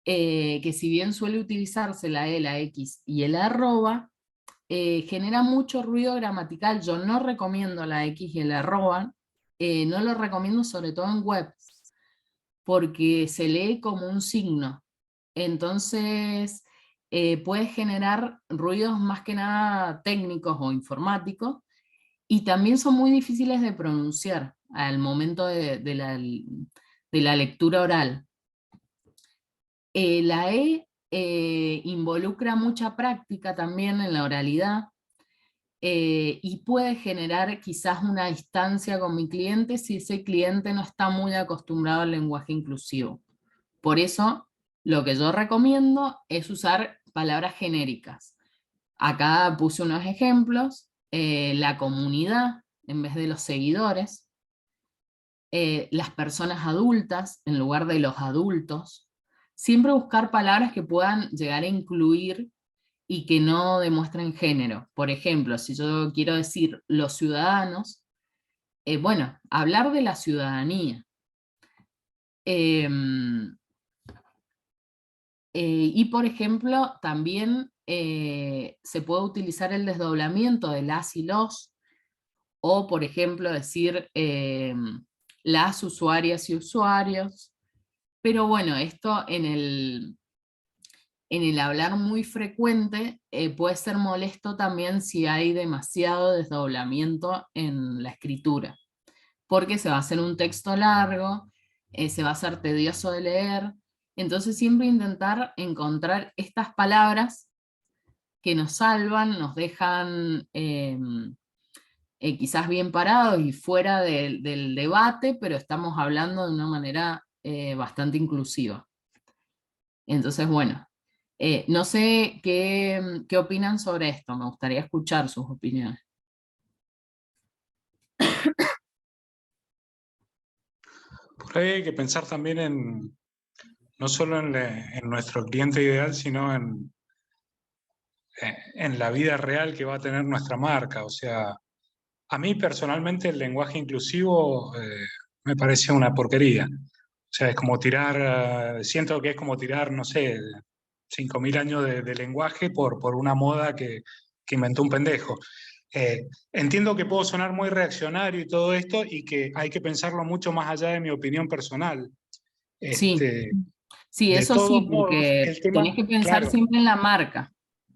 que si bien suele utilizarse la E, la X y el arroba, genera mucho ruido gramatical. Yo no recomiendo la X y el arroba, no lo recomiendo sobre todo en web, porque se lee como un signo. Entonces, puede generar ruidos más que nada técnicos o informáticos, y también son muy difíciles de pronunciar al momento de la lectura oral. La E involucra mucha práctica también en la oralidad, y puede generar quizás una distancia con mi cliente si ese cliente no está muy acostumbrado al lenguaje inclusivo. Por eso, lo que yo recomiendo es usar palabras genéricas. Acá puse unos ejemplos, la comunidad en vez de los seguidores, las personas adultas en lugar de los adultos. Siempre buscar palabras que puedan llegar a incluir y que no demuestren género. Por ejemplo, si yo quiero decir los ciudadanos, bueno, hablar de la ciudadanía. Y por ejemplo, también se puede utilizar el desdoblamiento de las y los, o por ejemplo decir las usuarias y usuarios. Pero bueno, esto en el hablar muy frecuente puede ser molesto también si hay demasiado desdoblamiento en la escritura, porque se va a hacer un texto largo, se va a hacer tedioso de leer. Entonces siempre intentar encontrar estas palabras que nos salvan, nos dejan quizás bien parados y fuera del debate, pero estamos hablando de una manera bastante inclusiva. Entonces, bueno, no sé qué opinan sobre esto, me gustaría escuchar sus opiniones. Por ahí hay que pensar también no solo en nuestro cliente ideal, sino en la vida real que va a tener nuestra marca. O sea, a mí personalmente el lenguaje inclusivo me parece una porquería. O sea, es como tirar, siento que es como tirar, no sé, 5.000 años de lenguaje por una moda que inventó un pendejo. Entiendo que puedo sonar muy reaccionario y todo esto, y que hay que pensarlo mucho más allá de mi opinión personal. Sí, sí, De eso todos sí, modos, porque el tema, tenés que pensar claro, siempre en la marca.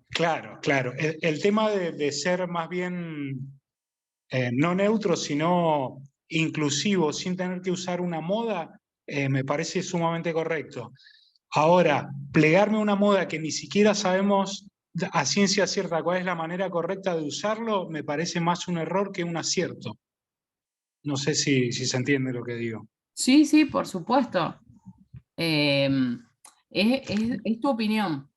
claro, claro. El tema de ser más bien no neutro, sino inclusivo, sin tener que usar una moda, me parece sumamente correcto. Ahora, plegarme a una moda que ni siquiera sabemos a ciencia cierta cuál es la manera correcta de usarlo, me parece más un error que un acierto. No sé si se entiende lo que digo. Sí, sí, por supuesto. Eh, es tu opinión,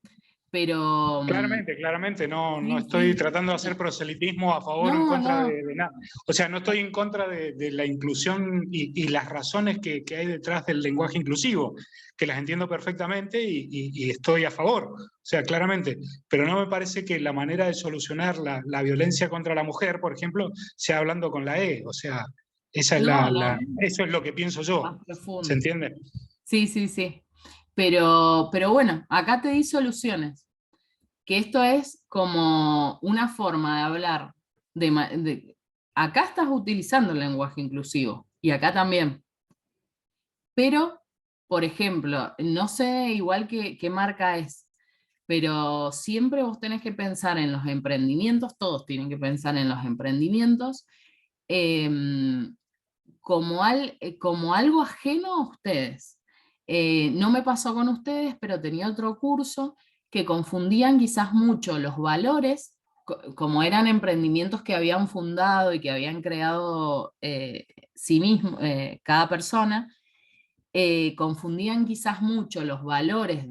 pero Claramente, no sí, estoy sí. tratando de hacer proselitismo a favor o en No, contra no, de nada. O sea, no estoy en contra de la inclusión y las razones que hay detrás del lenguaje inclusivo, que las entiendo perfectamente y estoy a favor. O sea, claramente. Pero no me parece que la manera de solucionar la violencia contra la mujer, por ejemplo, sea hablando con la E. O sea, esa es no, no, eso es lo que pienso yo. más ¿Se profundo. entiende? Sí, sí, sí. Pero bueno, acá te di soluciones, que esto es como una forma de hablar. Acá estás utilizando el lenguaje inclusivo, y acá también. Pero, por ejemplo, no sé igual qué marca es, pero siempre vos tenés que pensar en los emprendimientos, todos tienen que pensar en los emprendimientos, em, como algo ajeno a ustedes. No me pasó con ustedes, pero tenía otro curso que confundían quizás mucho los valores, como eran emprendimientos que habían fundado y que habían creado sí mismo, cada persona, confundían quizás mucho los valores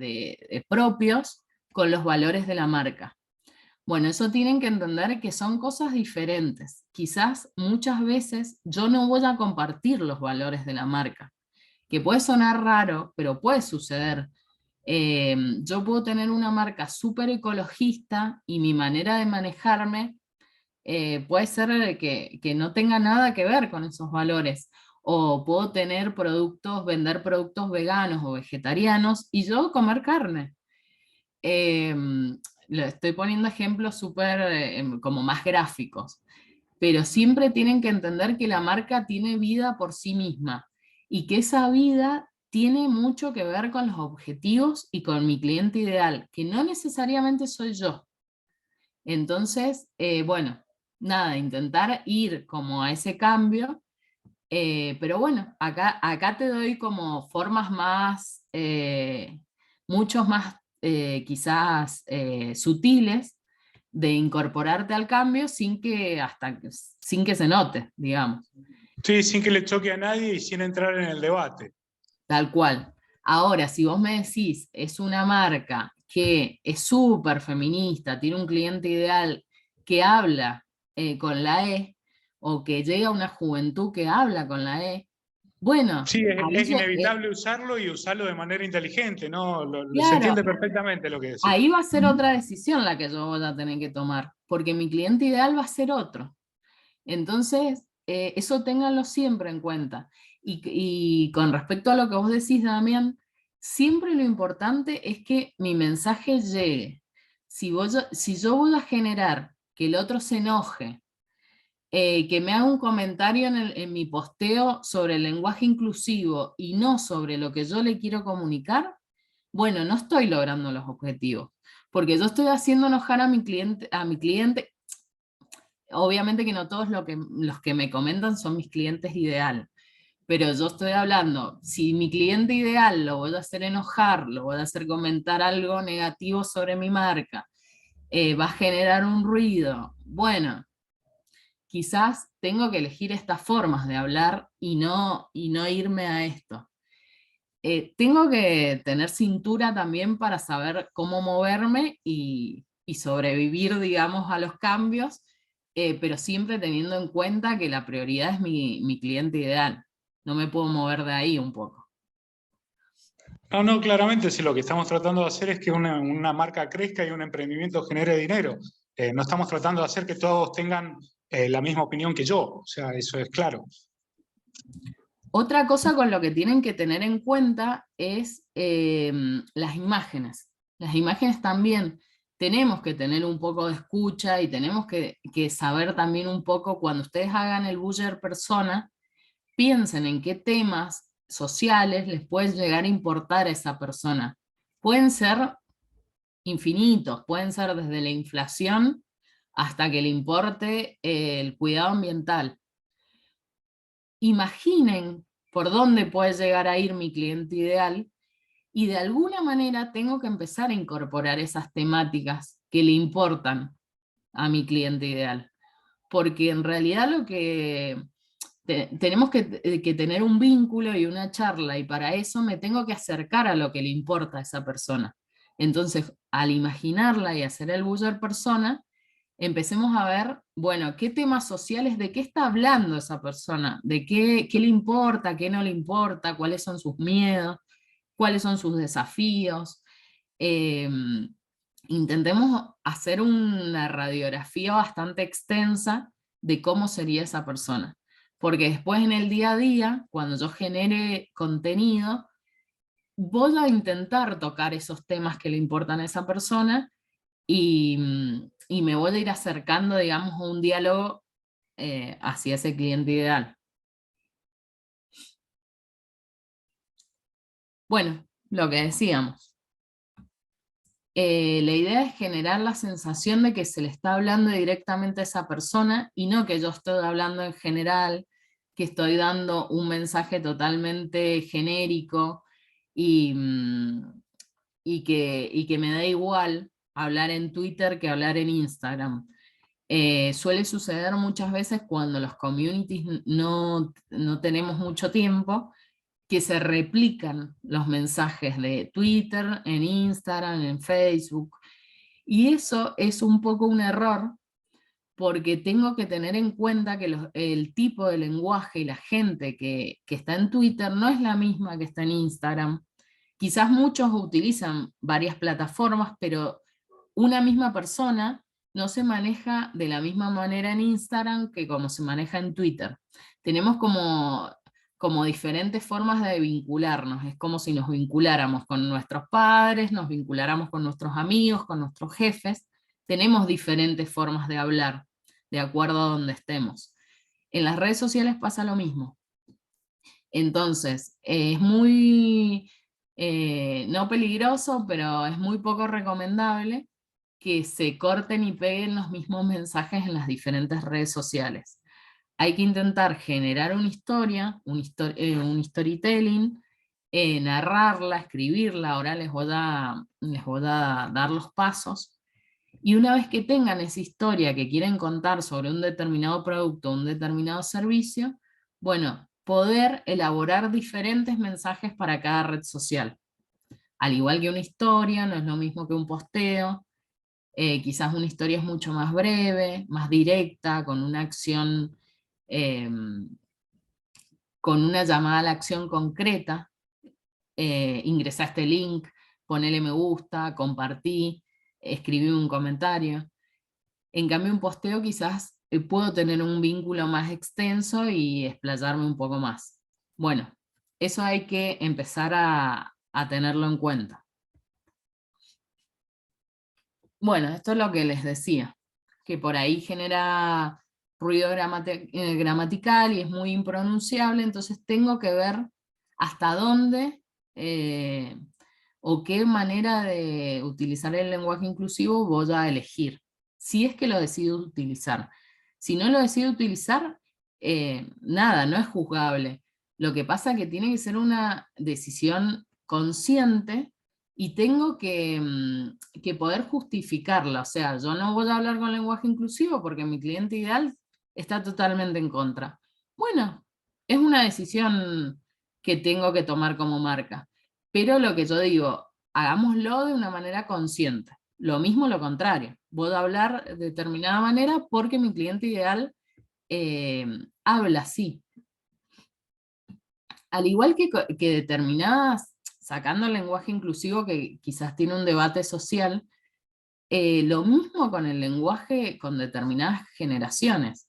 propios con los valores de la marca. Bueno, eso tienen que entender que son cosas diferentes. Quizás muchas veces yo no voy a compartir los valores de la marca, que puede sonar raro, pero puede suceder. Yo puedo tener una marca súper ecologista y mi manera de manejarme puede ser que no tenga nada que ver con esos valores. O puedo tener vender productos veganos o vegetarianos y yo comer carne. Le estoy poniendo ejemplos súper como más gráficos, pero siempre tienen que entender que la marca tiene vida por sí misma y que esa vida tiene mucho que ver con los objetivos y con mi cliente ideal, que no necesariamente soy yo. Entonces, bueno, nada, intentar ir como a ese cambio, pero bueno, acá te doy como formas más, muchos más quizás sutiles de incorporarte al cambio sin que se note, digamos, Sí, sin que le choque a nadie y sin entrar en el debate. tal cual. Ahora, si vos me decís, es una marca que es súper feminista, tiene un cliente ideal que habla con la E, o que llega a una juventud que habla con la E, bueno, Sí, ahí es inevitable usarlo y usarlo de manera inteligente, ¿no? Se claro, entiende perfectamente lo que decís. ahí va a ser otra decisión la que yo voy a tener que tomar, porque mi cliente ideal va a ser otro. Entonces, eso ténganlo siempre en cuenta. Y con respecto a lo que vos decís, Damián, siempre lo importante es que mi mensaje llegue. Si yo voy a generar que el otro se enoje, que me haga un comentario en mi posteo sobre el lenguaje inclusivo y no sobre lo que yo le quiero comunicar, bueno, no estoy logrando los objetivos, porque yo estoy haciendo enojar a mi cliente. Obviamente que no todos los que me comentan son mis clientes ideal, pero yo estoy hablando, si mi cliente ideal lo voy a hacer enojar, lo voy a hacer comentar algo negativo sobre mi marca, va a generar un ruido. Bueno, quizás tengo que elegir estas formas de hablar y no irme a esto. Tengo que tener cintura también para saber cómo moverme y sobrevivir, digamos, a los cambios, pero siempre teniendo en cuenta que la prioridad es mi cliente ideal. No me puedo mover de ahí un poco. No, no, claramente si lo que estamos tratando de hacer es que una marca crezca y un emprendimiento genere dinero. No estamos tratando de hacer que todos tengan la misma opinión que yo, o sea, eso es claro. Otra cosa con lo que tienen que tener en cuenta es las imágenes. Las imágenes también tenemos que tener un poco de escucha y tenemos que saber también un poco, cuando ustedes hagan el Buyer Persona, piensen en qué temas sociales les pueden llegar a importar a esa persona. Pueden ser infinitos, pueden ser desde la inflación hasta que le importe el cuidado ambiental. Imaginen por dónde puede llegar a ir mi cliente ideal y de alguna manera tengo que empezar a incorporar esas temáticas que le importan a mi cliente ideal. Porque en realidad lo que tenemos que tener un vínculo y una charla, y para eso me tengo que acercar a lo que le importa a esa persona. Entonces, al imaginarla y hacer el Buyer Persona, empecemos a ver, bueno, qué temas sociales, de qué está hablando esa persona, de qué le importa, qué no le importa, cuáles son sus miedos, cuáles son sus desafíos. Eh, Intentemos hacer una radiografía bastante extensa de cómo sería esa persona. Porque después en el día a día, cuando yo genere contenido, voy a intentar tocar esos temas que le importan a esa persona y me voy a ir acercando, digamos, a un diálogo hacia ese cliente ideal. Bueno, lo que decíamos. La idea es generar la sensación de que se le está hablando directamente a esa persona y no que yo estoy hablando en general, que estoy dando un mensaje totalmente genérico y, que me da igual hablar en Twitter que hablar en Instagram. Suele suceder muchas veces cuando los communities no tenemos mucho tiempo, que se replican los mensajes de Twitter, en Instagram, en Facebook. Y eso es un poco un error, porque tengo que tener en cuenta que el tipo de lenguaje y la gente que está en Twitter no es la misma que está en Instagram. Quizás muchos utilizan varias plataformas, pero una misma persona no se maneja de la misma manera en Instagram que como se maneja en Twitter. Tenemos como diferentes formas de vincularnos. Es como si nos vinculáramos con nuestros padres, nos vinculáramos con nuestros amigos, con nuestros jefes. Tenemos diferentes formas de hablar, de acuerdo a donde estemos. En las redes sociales pasa lo mismo. Entonces, es muy, no peligroso, pero es muy poco recomendable que se corten y peguen los mismos mensajes en las diferentes redes sociales. Hay que intentar generar una historia, un storytelling, narrarla, escribirla. Ahora les voy a dar los pasos. Y una vez que tengan esa historia que quieren contar sobre un determinado producto, un determinado servicio, bueno, poder elaborar diferentes mensajes para cada red social. Al igual que una historia, no es lo mismo que un posteo. Quizás una historia es mucho más breve, más directa, con una acción, con una llamada a la acción concreta. Ingresá a este link, ponele me gusta, compartí, escribí un comentario. En cambio, un posteo quizás puedo tener un vínculo más extenso y explayarme un poco más. Bueno, eso hay que empezar a tenerlo en cuenta. Bueno, esto es lo que les decía, que por ahí genera ruido gramatical y es muy impronunciable, entonces tengo que ver hasta dónde o qué manera de utilizar el lenguaje inclusivo voy a elegir, si es que lo decido utilizar. Si no lo decido utilizar, nada, no es juzgable. Lo que pasa es que tiene que ser una decisión consciente y tengo que poder justificarla. O sea, yo no voy a hablar con lenguaje inclusivo porque mi cliente ideal está totalmente en contra. Bueno, es una decisión que tengo que tomar como marca. Pero lo que yo digo, hagámoslo de una manera consciente. Lo mismo lo contrario. Voy a hablar de determinada manera porque mi cliente ideal habla así. Al igual que determinadas, sacando el lenguaje inclusivo que quizás tiene un debate social, lo mismo con el lenguaje con determinadas generaciones.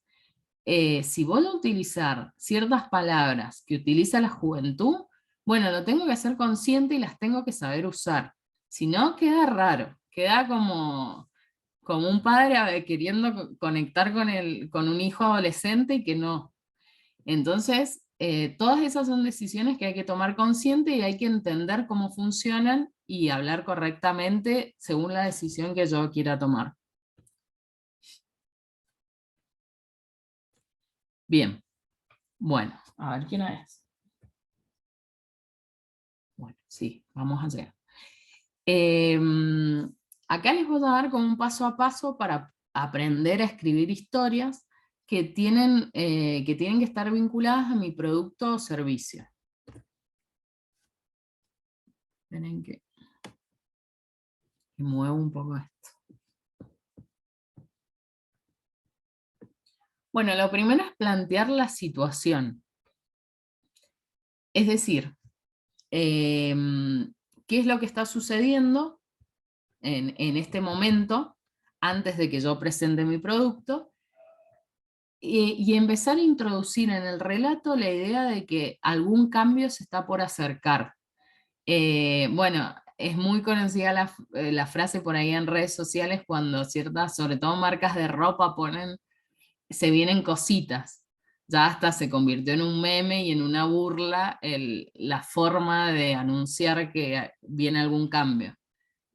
Si voy a utilizar ciertas palabras que utiliza la juventud, bueno, lo tengo que hacer consciente y las tengo que saber usar. Si no, queda raro, queda como un padre queriendo conectar con un hijo adolescente y que no. Entonces, todas esas son decisiones que hay que tomar consciente y hay que entender cómo funcionan y hablar correctamente según la decisión que yo quiera tomar. Bien, bueno, a ver quién es. Bueno, sí, vamos allá. Acá les voy a dar como un paso a paso para aprender a escribir historias que tienen que estar vinculadas a mi producto o servicio. Esperen que muevo un poco esto. Bueno, lo primero es plantear la situación. Es decir, ¿qué es lo que está sucediendo en este momento antes de que yo presente mi producto? Y empezar a introducir en el relato la idea de que algún cambio se está por acercar. Bueno, es muy conocida la frase por ahí en redes sociales cuando ciertas, sobre todo marcas de ropa, ponen "se vienen cositas". Ya hasta se convirtió en un meme y en una burla la forma de anunciar que viene algún cambio.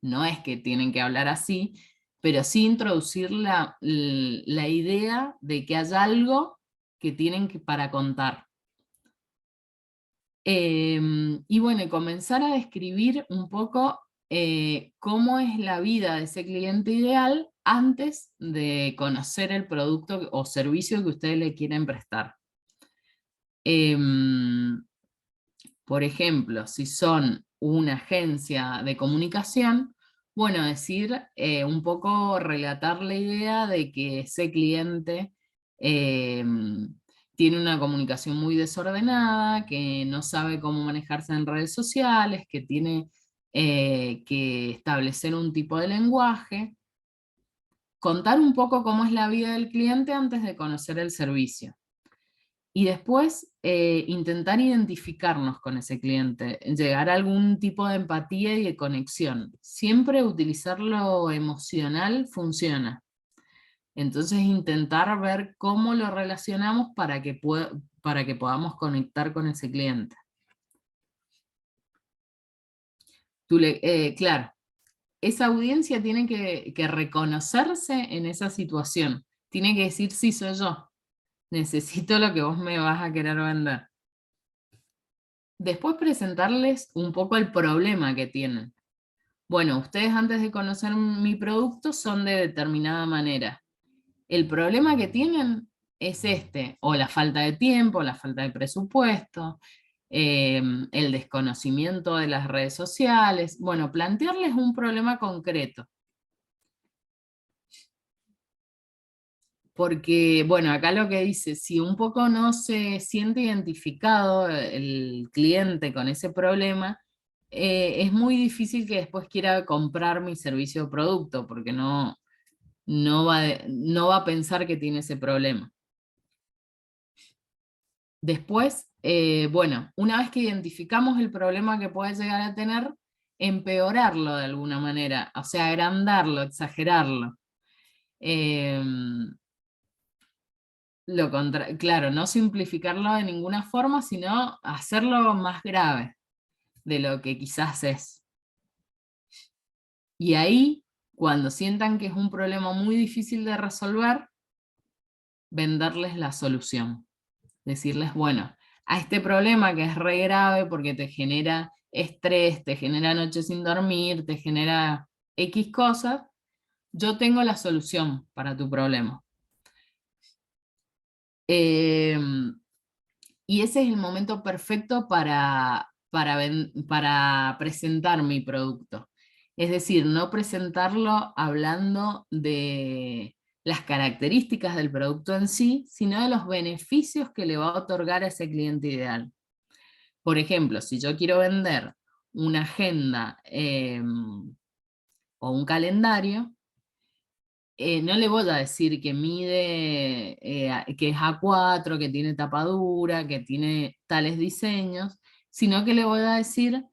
No es que tienen que hablar así, pero sí introducir la idea de que hay algo que tienen para contar. Y bueno, comenzar a describir un poco cómo es la vida de ese cliente ideal antes de conocer el producto o servicio que ustedes le quieren prestar. Por ejemplo, si son una agencia de comunicación, bueno, decir, un poco relatar la idea de que ese cliente tiene una comunicación muy desordenada, que no sabe cómo manejarse en redes sociales, que tiene que establecer un tipo de lenguaje. Contar un poco cómo es la vida del cliente antes de conocer el servicio. Y después intentar identificarnos con ese cliente, llegar a algún tipo de empatía y de conexión. Siempre utilizar lo emocional funciona. Entonces intentar ver cómo lo relacionamos para que podamos conectar con ese cliente. Claro, esa audiencia tiene que reconocerse en esa situación. Tiene que decir, sí, soy yo. Necesito lo que vos me vas a querer vender. Después presentarles un poco el problema que tienen. Bueno, ustedes antes de conocer mi producto son de determinada manera. El problema que tienen es este, o la falta de tiempo, la falta de presupuesto, el desconocimiento de las redes sociales. Bueno, plantearles un problema concreto. Porque, bueno, acá lo que dice, si un poco no se siente identificado el cliente con ese problema, es muy difícil que después quiera comprar mi servicio o producto, porque no va a pensar que tiene ese problema. Después, bueno, una vez que identificamos el problema que puede llegar a tener, empeorarlo de alguna manera, o sea, agrandarlo, exagerarlo. Claro, no simplificarlo de ninguna forma, sino hacerlo más grave de lo que quizás es. Y ahí, cuando sientan que es un problema muy difícil de resolver, venderles la solución. Decirles, bueno, a este problema que es re grave porque te genera estrés, te genera noches sin dormir, te genera X cosas, yo tengo la solución para tu problema. Y ese es el momento perfecto para presentar mi producto. Es decir, no presentarlo hablando de las características del producto en sí, sino de los beneficios que le va a otorgar a ese cliente ideal. Por ejemplo, si yo quiero vender una agenda o un calendario, no le voy a decir que mide, que es A4, que tiene tapadura, que tiene tales diseños, sino que le voy a decir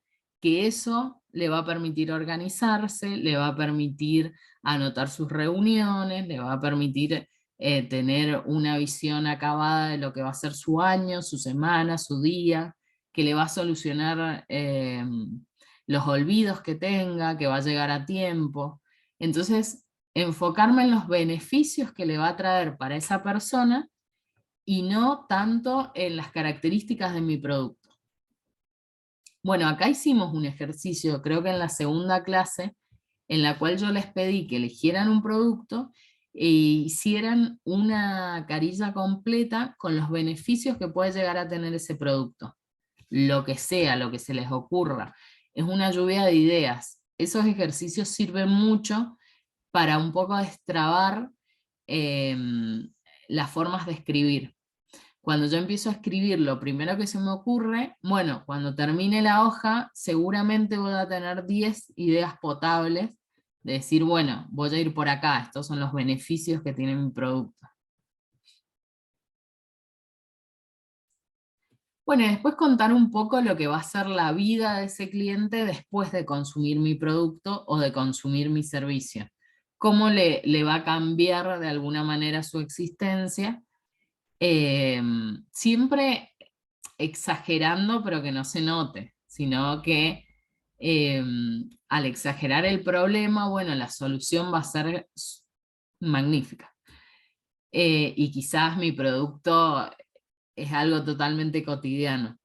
que eso le va a permitir organizarse, le va a permitir anotar sus reuniones, le va a permitir tener una visión acabada de lo que va a ser su año, su semana, su día, que le va a solucionar los olvidos que tenga, que va a llegar a tiempo. Entonces, enfocarme en los beneficios que le va a traer para esa persona y no tanto en las características de mi producto. Bueno, acá hicimos un ejercicio, creo que en la segunda clase, en la cual yo les pedí que eligieran un producto e hicieran una carilla completa con los beneficios que puede llegar a tener ese producto. Lo que sea, lo que se les ocurra. Es una lluvia de ideas. Esos ejercicios sirven mucho para un poco destrabar las formas de escribir. Cuando yo empiezo a escribir, lo primero que se me ocurre, bueno, cuando termine la hoja, seguramente voy a tener 10 ideas potables, de decir, bueno, voy a ir por acá, estos son los beneficios que tiene mi producto. Bueno, y después contar un poco lo que va a ser la vida de ese cliente después de consumir mi producto o de consumir mi servicio. Cómo le va a cambiar de alguna manera su existencia, siempre exagerando, pero que no se note, sino que al exagerar el problema, bueno, la solución va a ser magnífica. Y quizás mi producto es algo totalmente cotidiano,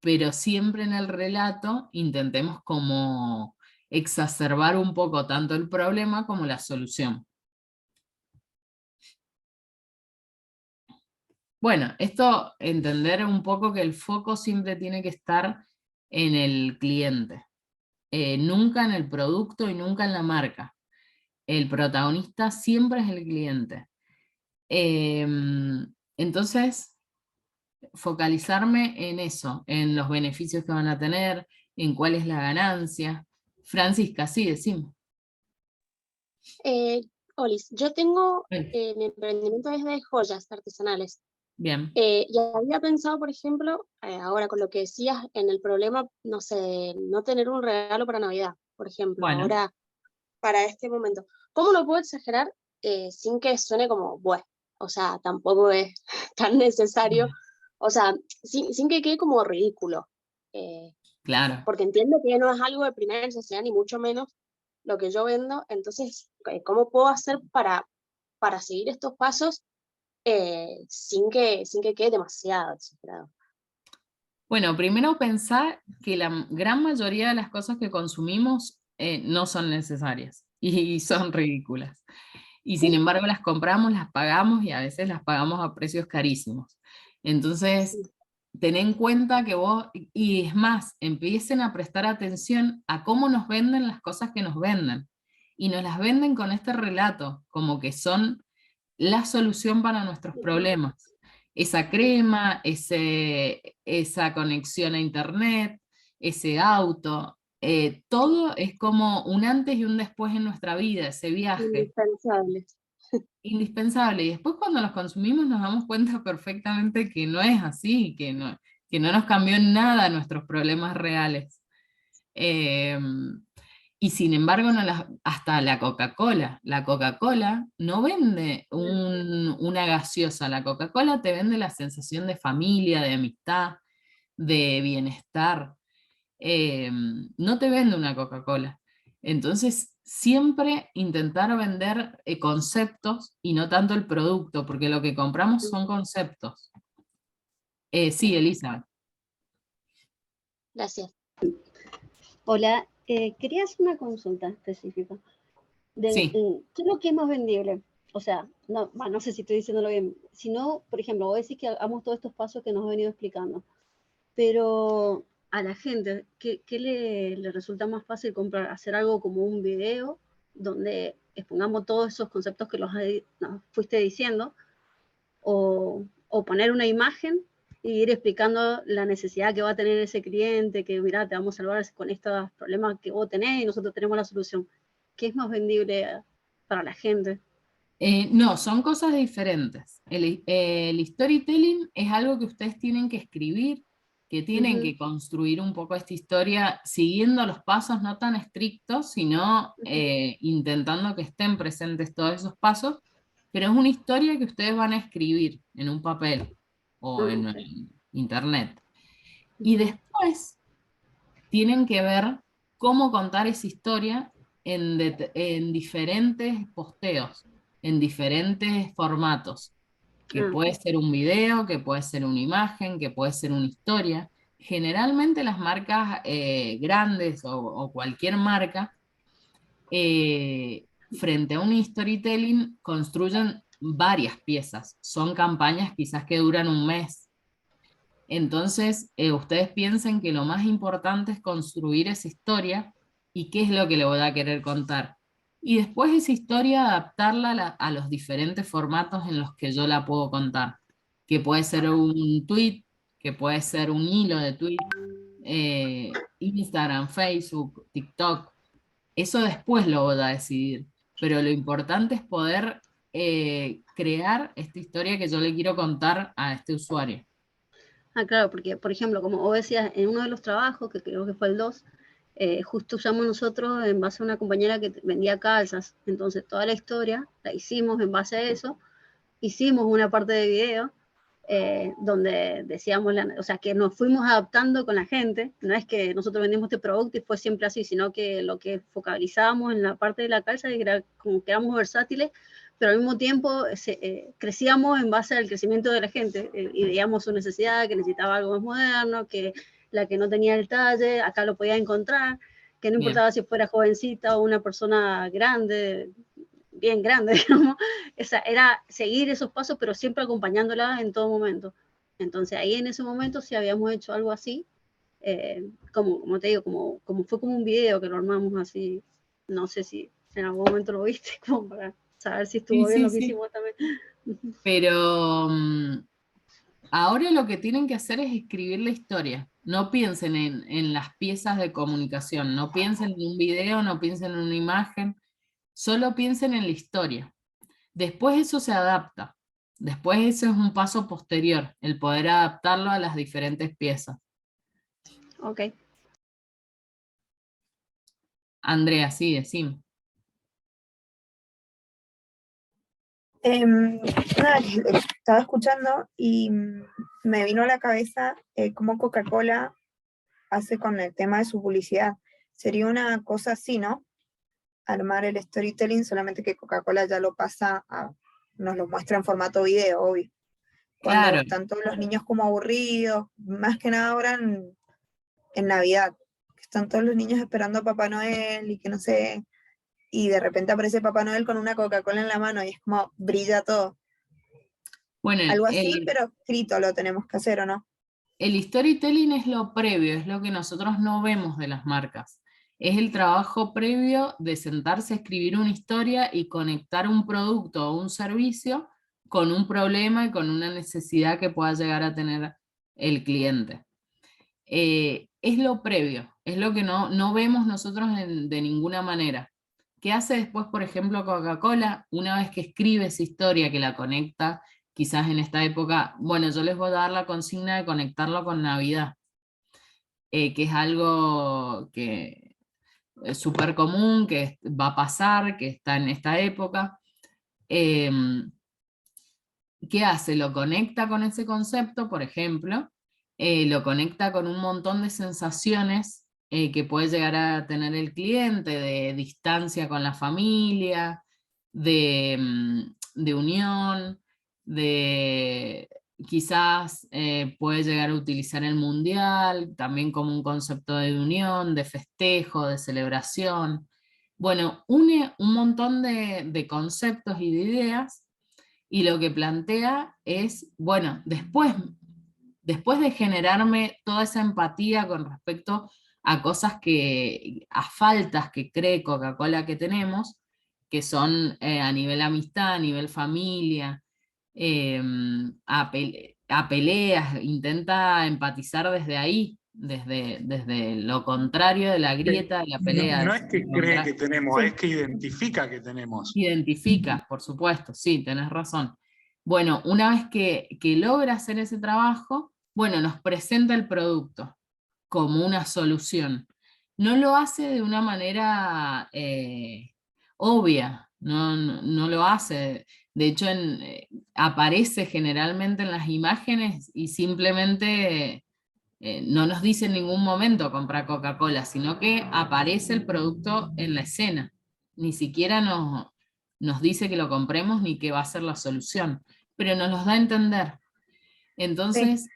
pero siempre en el relato intentemos como exacerbar un poco tanto el problema como la solución. Bueno, esto, entender un poco que el foco siempre tiene que estar en el cliente, nunca en el producto y nunca en la marca. El protagonista siempre es el cliente. Entonces, focalizarme en eso, en los beneficios que van a tener, en cuál es la ganancia. Francisca, sí, decime. Olis, yo tengo, Sí. mi emprendimiento es de joyas artesanales. Bien, Y había pensado, por ejemplo, ahora con lo que decías, en el problema, no sé, no tener un regalo para Navidad, por ejemplo, bueno, ahora para este momento. ¿Cómo lo puedo exagerar sin que suene como, bueno, o sea, tampoco es tan necesario, o sea, sin que quede como ridículo? claro. Porque entiendo que no es algo de primera necesidad, ni mucho menos lo que yo vendo, entonces, ¿cómo puedo hacer para seguir estos pasos sin que quede demasiado exagerado? Bueno, primero pensar que la gran mayoría de las cosas que consumimos no son necesarias y son ridículas. Y sin embargo las compramos, las pagamos y a veces las pagamos a precios carísimos. Entonces, ten en cuenta que vos, y es más, empiecen a prestar atención a cómo nos venden las cosas que nos venden. Y nos las venden con este relato, como que son la solución para nuestros problemas. Esa crema, esa conexión a internet, ese auto, todo es como un antes y un después en nuestra vida, ese viaje Indispensables. indispensable. Y después cuando los consumimos nos damos cuenta perfectamente que no es así, que no nos cambió en nada nuestros problemas reales. Y sin embargo, hasta la Coca-Cola no vende una gaseosa, la Coca-Cola te vende la sensación de familia, de amistad, de bienestar. No te vende una Coca-Cola. Entonces, siempre intentar vender conceptos y no tanto el producto, porque lo que compramos son conceptos. Sí, Elisa. Gracias. Hola, quería hacer una consulta específica. Sí. ¿Qué es lo que es más vendible? O sea, no sé si estoy diciéndolo bien. Si no, por ejemplo, vos decís que hagamos todos estos pasos que nos has venido explicando, pero a la gente, ¿qué le resulta más fácil comprar? ¿Hacer algo como un video donde expongamos todos esos conceptos que nos fuiste diciendo? ¿O poner una imagen y ir explicando la necesidad que va a tener ese cliente, que mira, te vamos a salvar con estos problemas que vos tenés y nosotros tenemos la solución? ¿Qué es más vendible para la gente? No, son cosas diferentes. El storytelling es algo que ustedes tienen que escribir, que tienen que construir un poco esta historia siguiendo los pasos no tan estrictos, sino intentando que estén presentes todos esos pasos, pero es una historia que ustedes van a escribir en un papel o en internet. Y después tienen que ver cómo contar esa historia en diferentes posteos, en diferentes formatos, que puede ser un video, que puede ser una imagen, que puede ser una historia. Generalmente las marcas grandes o cualquier marca, frente a un storytelling, construyen varias piezas. Son campañas quizás que duran un mes. Entonces, ustedes piensen que lo más importante es construir esa historia y qué es lo que le voy a querer contar. Y después esa historia adaptarla a los diferentes formatos en los que yo la puedo contar. Que puede ser un tweet, que puede ser un hilo de tweet, Instagram, Facebook, TikTok. Eso después lo voy a decidir. Pero lo importante es poder crear esta historia que yo le quiero contar a este usuario. Claro, porque, por ejemplo, como vos decías, en uno de los trabajos, que creo que fue el 2, justo usamos nosotros en base a una compañera que vendía calzas. Entonces, toda la historia la hicimos en base a eso. Hicimos una parte de video donde decíamos, o sea, que nos fuimos adaptando con la gente. No es que nosotros vendimos este producto y fue siempre así, sino que lo que focalizábamos en la parte de la calza era como que éramos versátiles, pero al mismo tiempo crecíamos en base al crecimiento de la gente y veíamos su necesidad, que necesitaba algo más moderno, que la que no tenía el talle, acá lo podía encontrar, que no importaba si fuera jovencita o una persona grande, bien grande, digamos. Era seguir esos pasos, pero siempre acompañándola en todo momento. Entonces ahí en ese momento sí habíamos hecho algo así, como te digo, como fue como un video que lo armamos así, no sé si en algún momento lo viste, como para saber si estuvo bien lo que hicimos también. Pero ahora lo que tienen que hacer es escribir la historia. No piensen en las piezas de comunicación, no piensen en un video, no piensen en una imagen, solo piensen en la historia. Después eso se adapta. Después eso es un paso posterior, el poder adaptarlo a las diferentes piezas. Ok. Andrea, sí, decime. Estaba escuchando y me vino a la cabeza cómo Coca-Cola hace con el tema de su publicidad. Sería una cosa así, ¿no? Armar el storytelling, solamente que Coca-Cola ya lo pasa nos lo muestra en formato video, obvio. Cuando Claro. están todos los niños como aburridos, más que nada ahora en Navidad, que están todos los niños esperando a Papá Noel y que no sé, y de repente aparece Papá Noel con una Coca-Cola en la mano y es como brilla todo. Bueno, Algo así, pero escrito lo tenemos que hacer, ¿o no? El storytelling es lo previo, es lo que nosotros no vemos de las marcas. Es el trabajo previo de sentarse a escribir una historia y conectar un producto o un servicio con un problema y con una necesidad que pueda llegar a tener el cliente. Es lo previo, es lo que no vemos nosotros de ninguna manera. ¿Qué hace después, por ejemplo, Coca-Cola? Una vez que escribe esa historia, que la conecta, quizás en esta época, bueno, yo les voy a dar la consigna de conectarlo con Navidad, que es algo que es súper común, que va a pasar, que está en esta época. ¿Qué hace? Lo conecta con ese concepto, por ejemplo, lo conecta con un montón de sensaciones que puede llegar a tener el cliente, de distancia con la familia, de unión, de quizás puede llegar a utilizar el mundial también como un concepto de unión, de festejo, de celebración. Bueno, une un montón de conceptos y de ideas, y lo que plantea es, bueno, después de generarme toda esa empatía con respecto a cosas a faltas que cree Coca-Cola que tenemos, que son a nivel amistad, a nivel familia, a peleas, intenta empatizar desde ahí, desde lo contrario de la grieta, de la pelea. No es que cree que tenemos, es que identifica que tenemos. Identifica, por supuesto, sí, tenés razón. Bueno, una vez que logra hacer ese trabajo, bueno, nos presenta el producto como una solución. No lo hace de una manera obvia, no lo hace. De hecho, aparece generalmente en las imágenes y simplemente no nos dice en ningún momento comprar Coca-Cola, sino que aparece el producto en la escena. Ni siquiera nos dice que lo compremos ni que va a ser la solución, pero nos los da a entender. Entonces,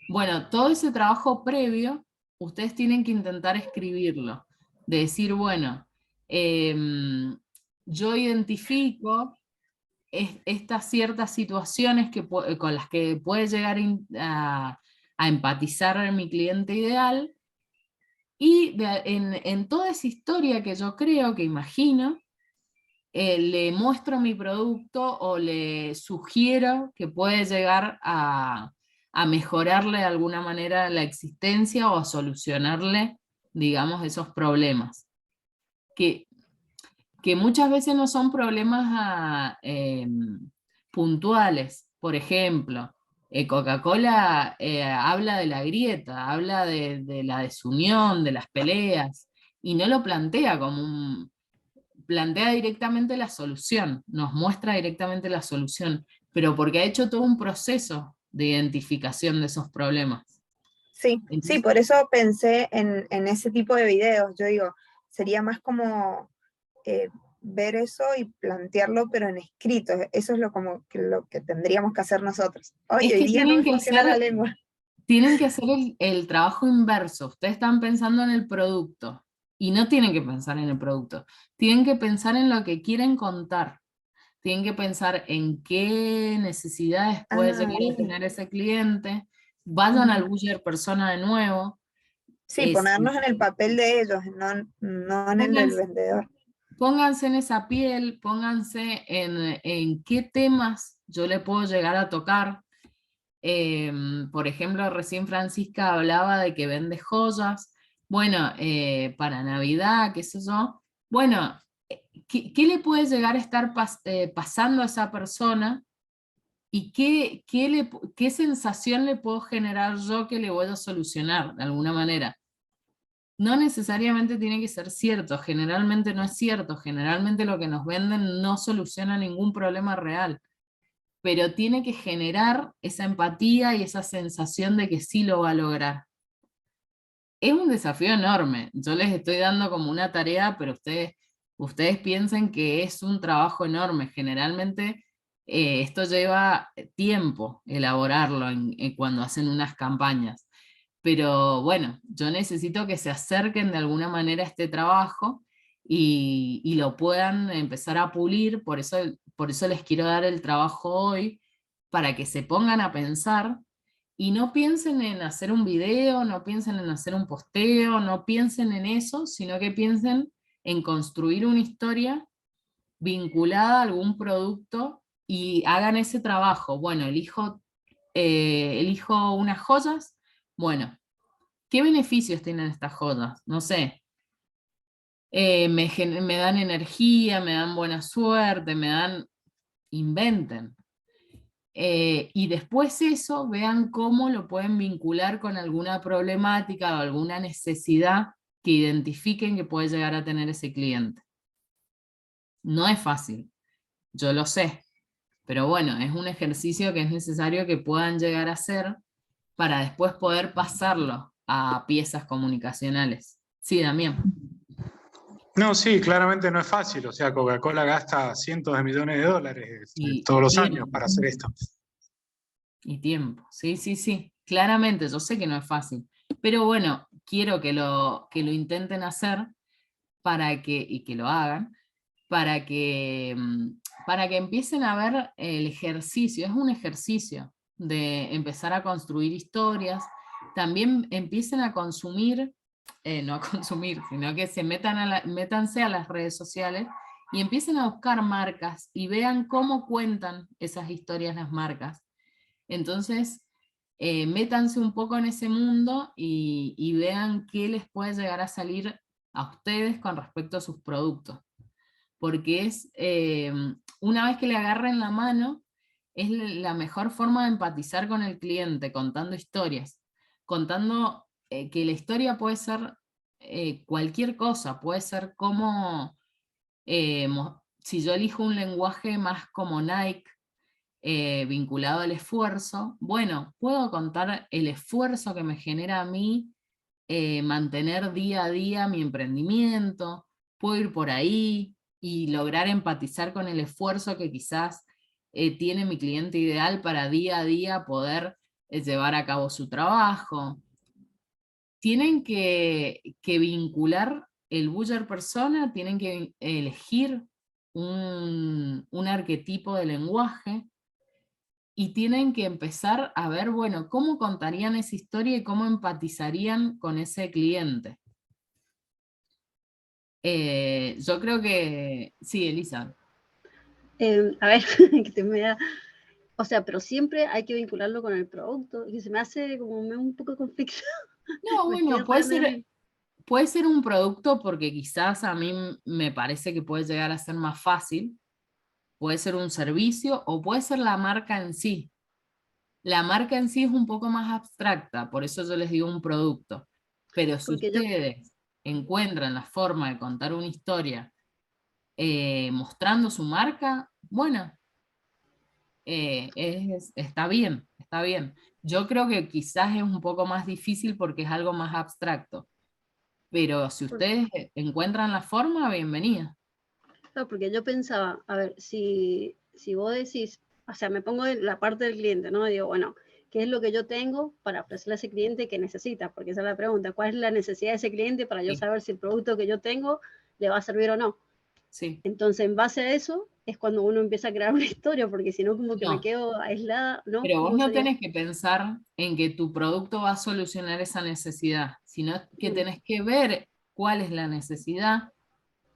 bueno, todo ese trabajo previo, ustedes tienen que intentar escribirlo, de decir, bueno, yo identifico estas ciertas situaciones con las que puede llegar a empatizar mi cliente ideal, y en toda esa historia que yo creo, que imagino, le muestro mi producto o le sugiero que puede llegar a mejorarle de alguna manera la existencia o a solucionarle, digamos, esos problemas. Que muchas veces no son problemas puntuales. Por ejemplo, Coca-Cola habla de la grieta, habla de la desunión, de las peleas, y no lo plantea como plantea directamente la solución, nos muestra directamente la solución, pero porque ha hecho todo un proceso de identificación de esos problemas. Sí, sí, por eso pensé en ese tipo de videos. Yo digo, sería más como ver eso y plantearlo, pero en escrito. Eso es lo que tendríamos que hacer nosotros. Hoy día no me funciona la lengua. Tienen que hacer el trabajo inverso. Ustedes están pensando en el producto, y no tienen que pensar en el producto. Tienen que pensar en lo que quieren contar. Tienen que pensar en qué necesidades puede llegar a tener ese cliente. Vayan al buyer persona de nuevo. Sí, ponernos en el papel de ellos, no en el del vendedor. Pónganse en esa piel, pónganse en qué temas yo le puedo llegar a tocar. Por ejemplo, recién Francisca hablaba de que vende joyas. Bueno, para Navidad, qué sé yo. Bueno, ¿qué le puede llegar a estar pasando a esa persona? ¿Y qué sensación le puedo generar yo que le voy a solucionar de alguna manera? No necesariamente tiene que ser cierto, generalmente no es cierto, generalmente lo que nos venden no soluciona ningún problema real, pero tiene que generar esa empatía y esa sensación de que sí lo va a lograr. Es un desafío enorme, yo les estoy dando como una tarea, pero ustedes piensen que es un trabajo enorme. Generalmente esto lleva tiempo elaborarlo cuando hacen unas campañas. Pero bueno, yo necesito que se acerquen de alguna manera a este trabajo y lo puedan empezar a pulir. Por eso les quiero dar el trabajo hoy, para que se pongan a pensar y no piensen en hacer un video, no piensen en hacer un posteo, no piensen en eso, sino que piensen en construir una historia vinculada a algún producto y hagan ese trabajo. Bueno, elijo unas joyas. Bueno, ¿qué beneficios tienen estas joyas? No sé. Me dan energía, me dan buena suerte, inventen. Y después eso, vean cómo lo pueden vincular con alguna problemática o alguna necesidad que identifiquen que puede llegar a tener ese cliente. No es fácil, yo lo sé, pero bueno, es un ejercicio que es necesario que puedan llegar a hacer para después poder pasarlo a piezas comunicacionales. Sí, Damián. No, sí, claramente no es fácil. O sea, Coca-Cola gasta cientos de millones de dólares todos los años para hacer esto. Y tiempo, sí, sí, sí. Claramente, yo sé que no es fácil. Pero bueno, quiero que lo intenten hacer y que lo hagan, para que empiecen a ver el ejercicio. Es un ejercicio de empezar a construir historias. También empiecen a consumir, no a consumir, sino que se métanse a las redes sociales y empiecen a buscar marcas y vean cómo cuentan esas historias las marcas. Entonces, métanse un poco en ese mundo y vean qué les puede llegar a salir a ustedes con respecto a sus productos. Porque es, una vez que le agarren la mano, es la mejor forma de empatizar con el cliente, contando historias. Contando que la historia puede ser cualquier cosa, puede ser como, si yo elijo un lenguaje más como Nike, vinculado al esfuerzo, bueno, puedo contar el esfuerzo que me genera a mí mantener día a día mi emprendimiento, puedo ir por ahí y lograr empatizar con el esfuerzo que quizás tiene mi cliente ideal para día a día poder llevar a cabo su trabajo. Tienen que vincular el buyer persona, tienen que elegir un arquetipo de lenguaje, y tienen que empezar a ver, bueno, cómo contarían esa historia y cómo empatizarían con ese cliente. Yo creo que... Sí, Elisa. A ver, que te me da... O sea, pero siempre hay que vincularlo con el producto, y se me hace como un poco conflicto. No, bueno, puede ser un producto porque quizás a mí me parece que puede llegar a ser más fácil, puede ser un servicio o puede ser la marca en sí. La marca en sí es un poco más abstracta, por eso yo les digo un producto. Pero si Porque yo, ustedes encuentran la forma de contar una historia mostrando su marca, bueno, está bien, está bien. Yo creo que quizás es un poco más difícil porque es algo más abstracto, pero si ustedes encuentran la forma, bienvenida. no, porque yo pensaba, a ver, si vos decís, o sea, me pongo en la parte del cliente, ¿no? Digo, bueno, ¿qué es lo que yo tengo para ofrecerle a ese cliente que necesita? Porque esa es la pregunta, ¿cuál es la necesidad de ese cliente para yo Sí, saber si el producto que yo tengo le va a servir o no? sí. Entonces, en base a eso, es cuando uno empieza a crear una historia, porque si no, como que me No, quedo aislada, ¿no? pero vos ¿Cómo no sería? tenés que pensar en que tu producto va a solucionar esa necesidad, sino que tenés que ver cuál es la necesidad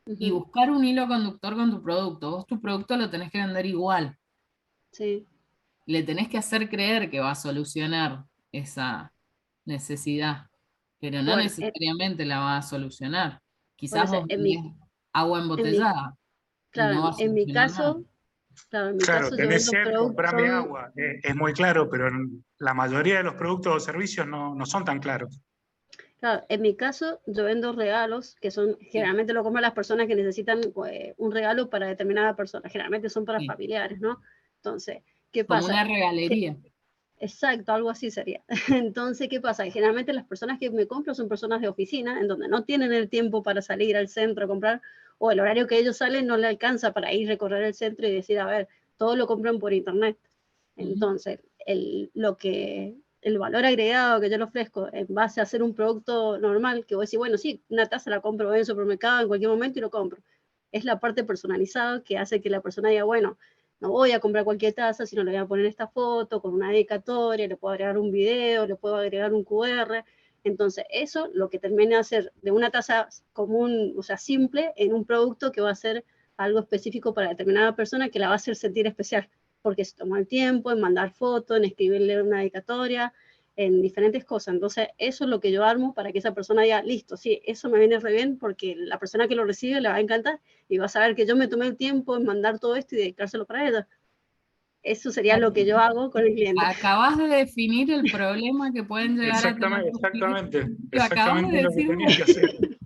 y Uh-huh. buscar un hilo conductor con tu producto. Vos tu producto lo tenés que vender igual. Sí. Le tenés que hacer creer que va a solucionar esa necesidad, pero no Bueno, necesariamente la va a solucionar. bueno, Quizás vos vendés agua en mi, embotellada y no claro, va a en mi solucionar nada. caso, claro, en mi Claro, caso yo tenés vendo sed, comprame productos. agua. Es muy claro, pero la mayoría de los productos o servicios no son tan claros. Claro, en mi caso, yo vendo regalos que son, Sí, generalmente lo compran las personas que necesitan un regalo para determinada persona, generalmente son para sí. familiares, ¿no? Entonces, ¿qué Como pasa? una regalería. Exacto, algo así sería. Entonces, ¿qué pasa? Generalmente las personas que me compran son personas de oficina, en donde no tienen el tiempo para salir al centro a comprar, o el horario que ellos salen no le alcanza para ir a recorrer el centro y decir, a ver, todo lo compran por internet. Entonces, el valor agregado que yo le ofrezco en base a hacer un producto normal, que voy a decir, bueno, sí, una taza la compro en el supermercado en cualquier momento y lo compro. Es la parte personalizada que hace que la persona diga, bueno, no voy a comprar cualquier taza, sino le voy a poner esta foto con una dedicatoria, le puedo agregar un video, le puedo agregar un QR. Entonces, eso lo que termina de hacer de una taza común, o sea, simple, en un producto que va a ser algo específico para determinada persona que la va a hacer sentir especial, porque se tomó el tiempo en mandar fotos, en escribirle una dedicatoria, en diferentes cosas. Entonces, eso es lo que yo armo para que esa persona diga, listo, sí, eso me viene re bien porque la persona que lo recibe le va a encantar y va a saber que yo me tomé el tiempo en mandar todo esto y dedicárselo para ella. Eso sería lo que yo hago con el cliente. Acabas de definir el problema que pueden llegar a tener Exactamente, tus clientes. exactamente, Lo acabas exactamente de lo que decir tenías vos. que hacer.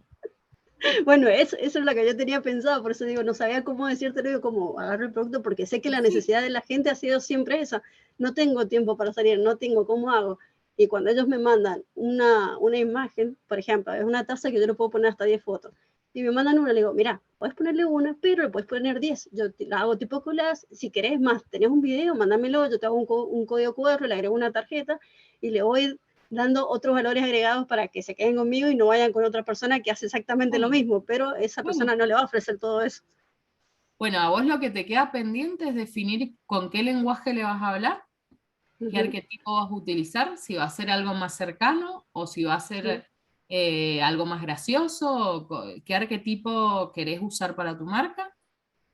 Bueno, eso es lo que yo tenía pensado, por eso digo, no sabía cómo decírtelo, digo, cómo agarro el producto, porque sé que la Sí, necesidad de la gente ha sido siempre esa. No tengo tiempo para salir, no tengo cómo hago. Y cuando ellos me mandan una imagen, por ejemplo, es una taza que yo le puedo poner hasta 10 fotos. y me mandan una, le digo, mira, puedes ponerle una, pero le puedes poner 10. Yo la hago tipo collage, si querés más, tenés un video, mándamelo, yo te hago un código QR, le agrego una tarjeta y le voy dando otros valores agregados para que se queden conmigo y no vayan con otra persona que hace exactamente lo mismo, pero esa persona no le va a ofrecer todo eso. Bueno, a vos lo que te queda pendiente es definir con qué lenguaje le vas a hablar, qué arquetipo vas a utilizar, si va a ser algo más cercano o si va a ser algo más gracioso, qué arquetipo querés usar para tu marca.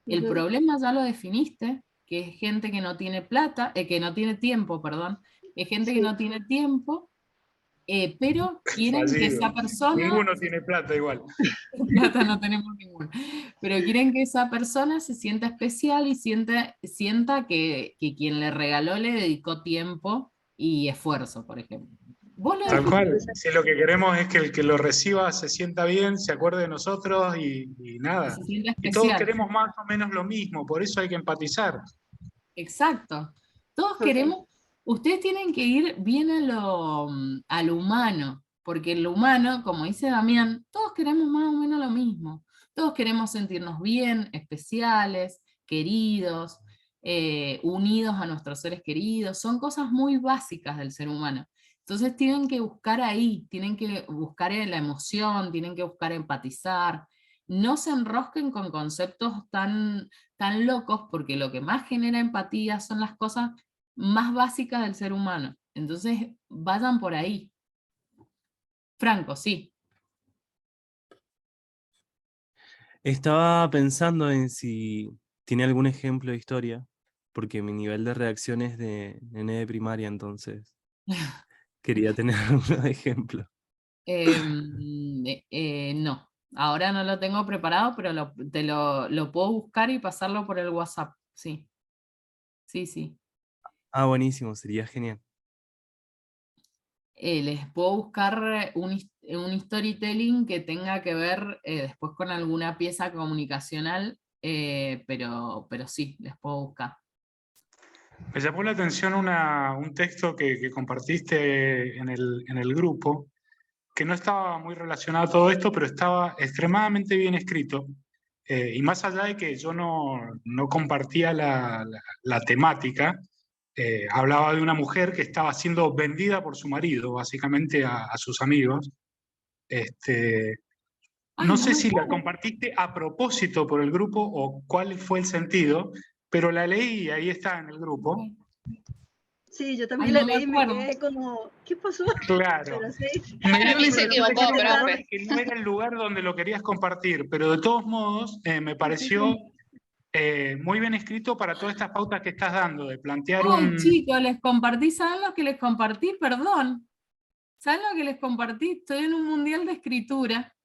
El problema ya lo definiste, que es gente que no tiene plata, que no tiene tiempo, perdón, es gente que no tiene tiempo, pero quieren que esa persona... Ninguno tiene plata igual. Plata no tenemos ninguno. Pero quieren que esa persona se sienta especial y sienta que quien le regaló le dedicó tiempo y esfuerzo, por ejemplo. ¿Vos lo Tal definís? cual. Si lo que queremos es que el que lo reciba se sienta bien, se acuerde de nosotros y nada. Se sienta Y todos especial. queremos más o menos lo mismo, por eso hay que empatizar. Exacto. Todos queremos, ustedes tienen que ir bien a lo humano, porque en lo humano, como dice Damián, todos queremos más o menos lo mismo. Todos queremos sentirnos bien, especiales, queridos, unidos a nuestros seres queridos. Son cosas muy básicas del ser humano. Entonces tienen que buscar ahí, tienen que buscar en la emoción, tienen que buscar empatizar. No se enrosquen con conceptos tan locos, porque lo que más genera empatía son las cosas más básicas del ser humano. Entonces, vayan por ahí. Franco, sí. Estaba pensando en si tiene algún ejemplo de historia, porque mi nivel de reacción es de nene de primaria, entonces quería tener algún ejemplo. No, ahora no lo tengo preparado, pero lo puedo buscar y pasarlo por el WhatsApp. Sí, sí, sí. Ah, buenísimo, sería genial. Les puedo buscar un storytelling que tenga que ver después con alguna pieza comunicacional, pero sí, les puedo buscar. Me llamó la atención un texto que compartiste en el grupo, que no estaba muy relacionado a todo esto, pero estaba extremadamente bien escrito. Y más allá de que yo no compartía la temática, hablaba de una mujer que estaba siendo vendida por su marido, básicamente a sus amigos. No sé si la compartiste a propósito por el grupo o cuál fue el sentido, pero la leí y ahí está en el grupo. Sí, yo también la leí y me quedé como, ¿qué pasó? Claro. Pero sí. También se equivocó, profe. Que no era el lugar donde lo querías compartir, pero de todos modos me pareció muy bien escrito para todas estas pautas que estás dando, de plantear Chicos, les compartí, ¿saben lo que les compartí? Perdón. ¿Saben lo que les compartí? Estoy en un mundial de escritura.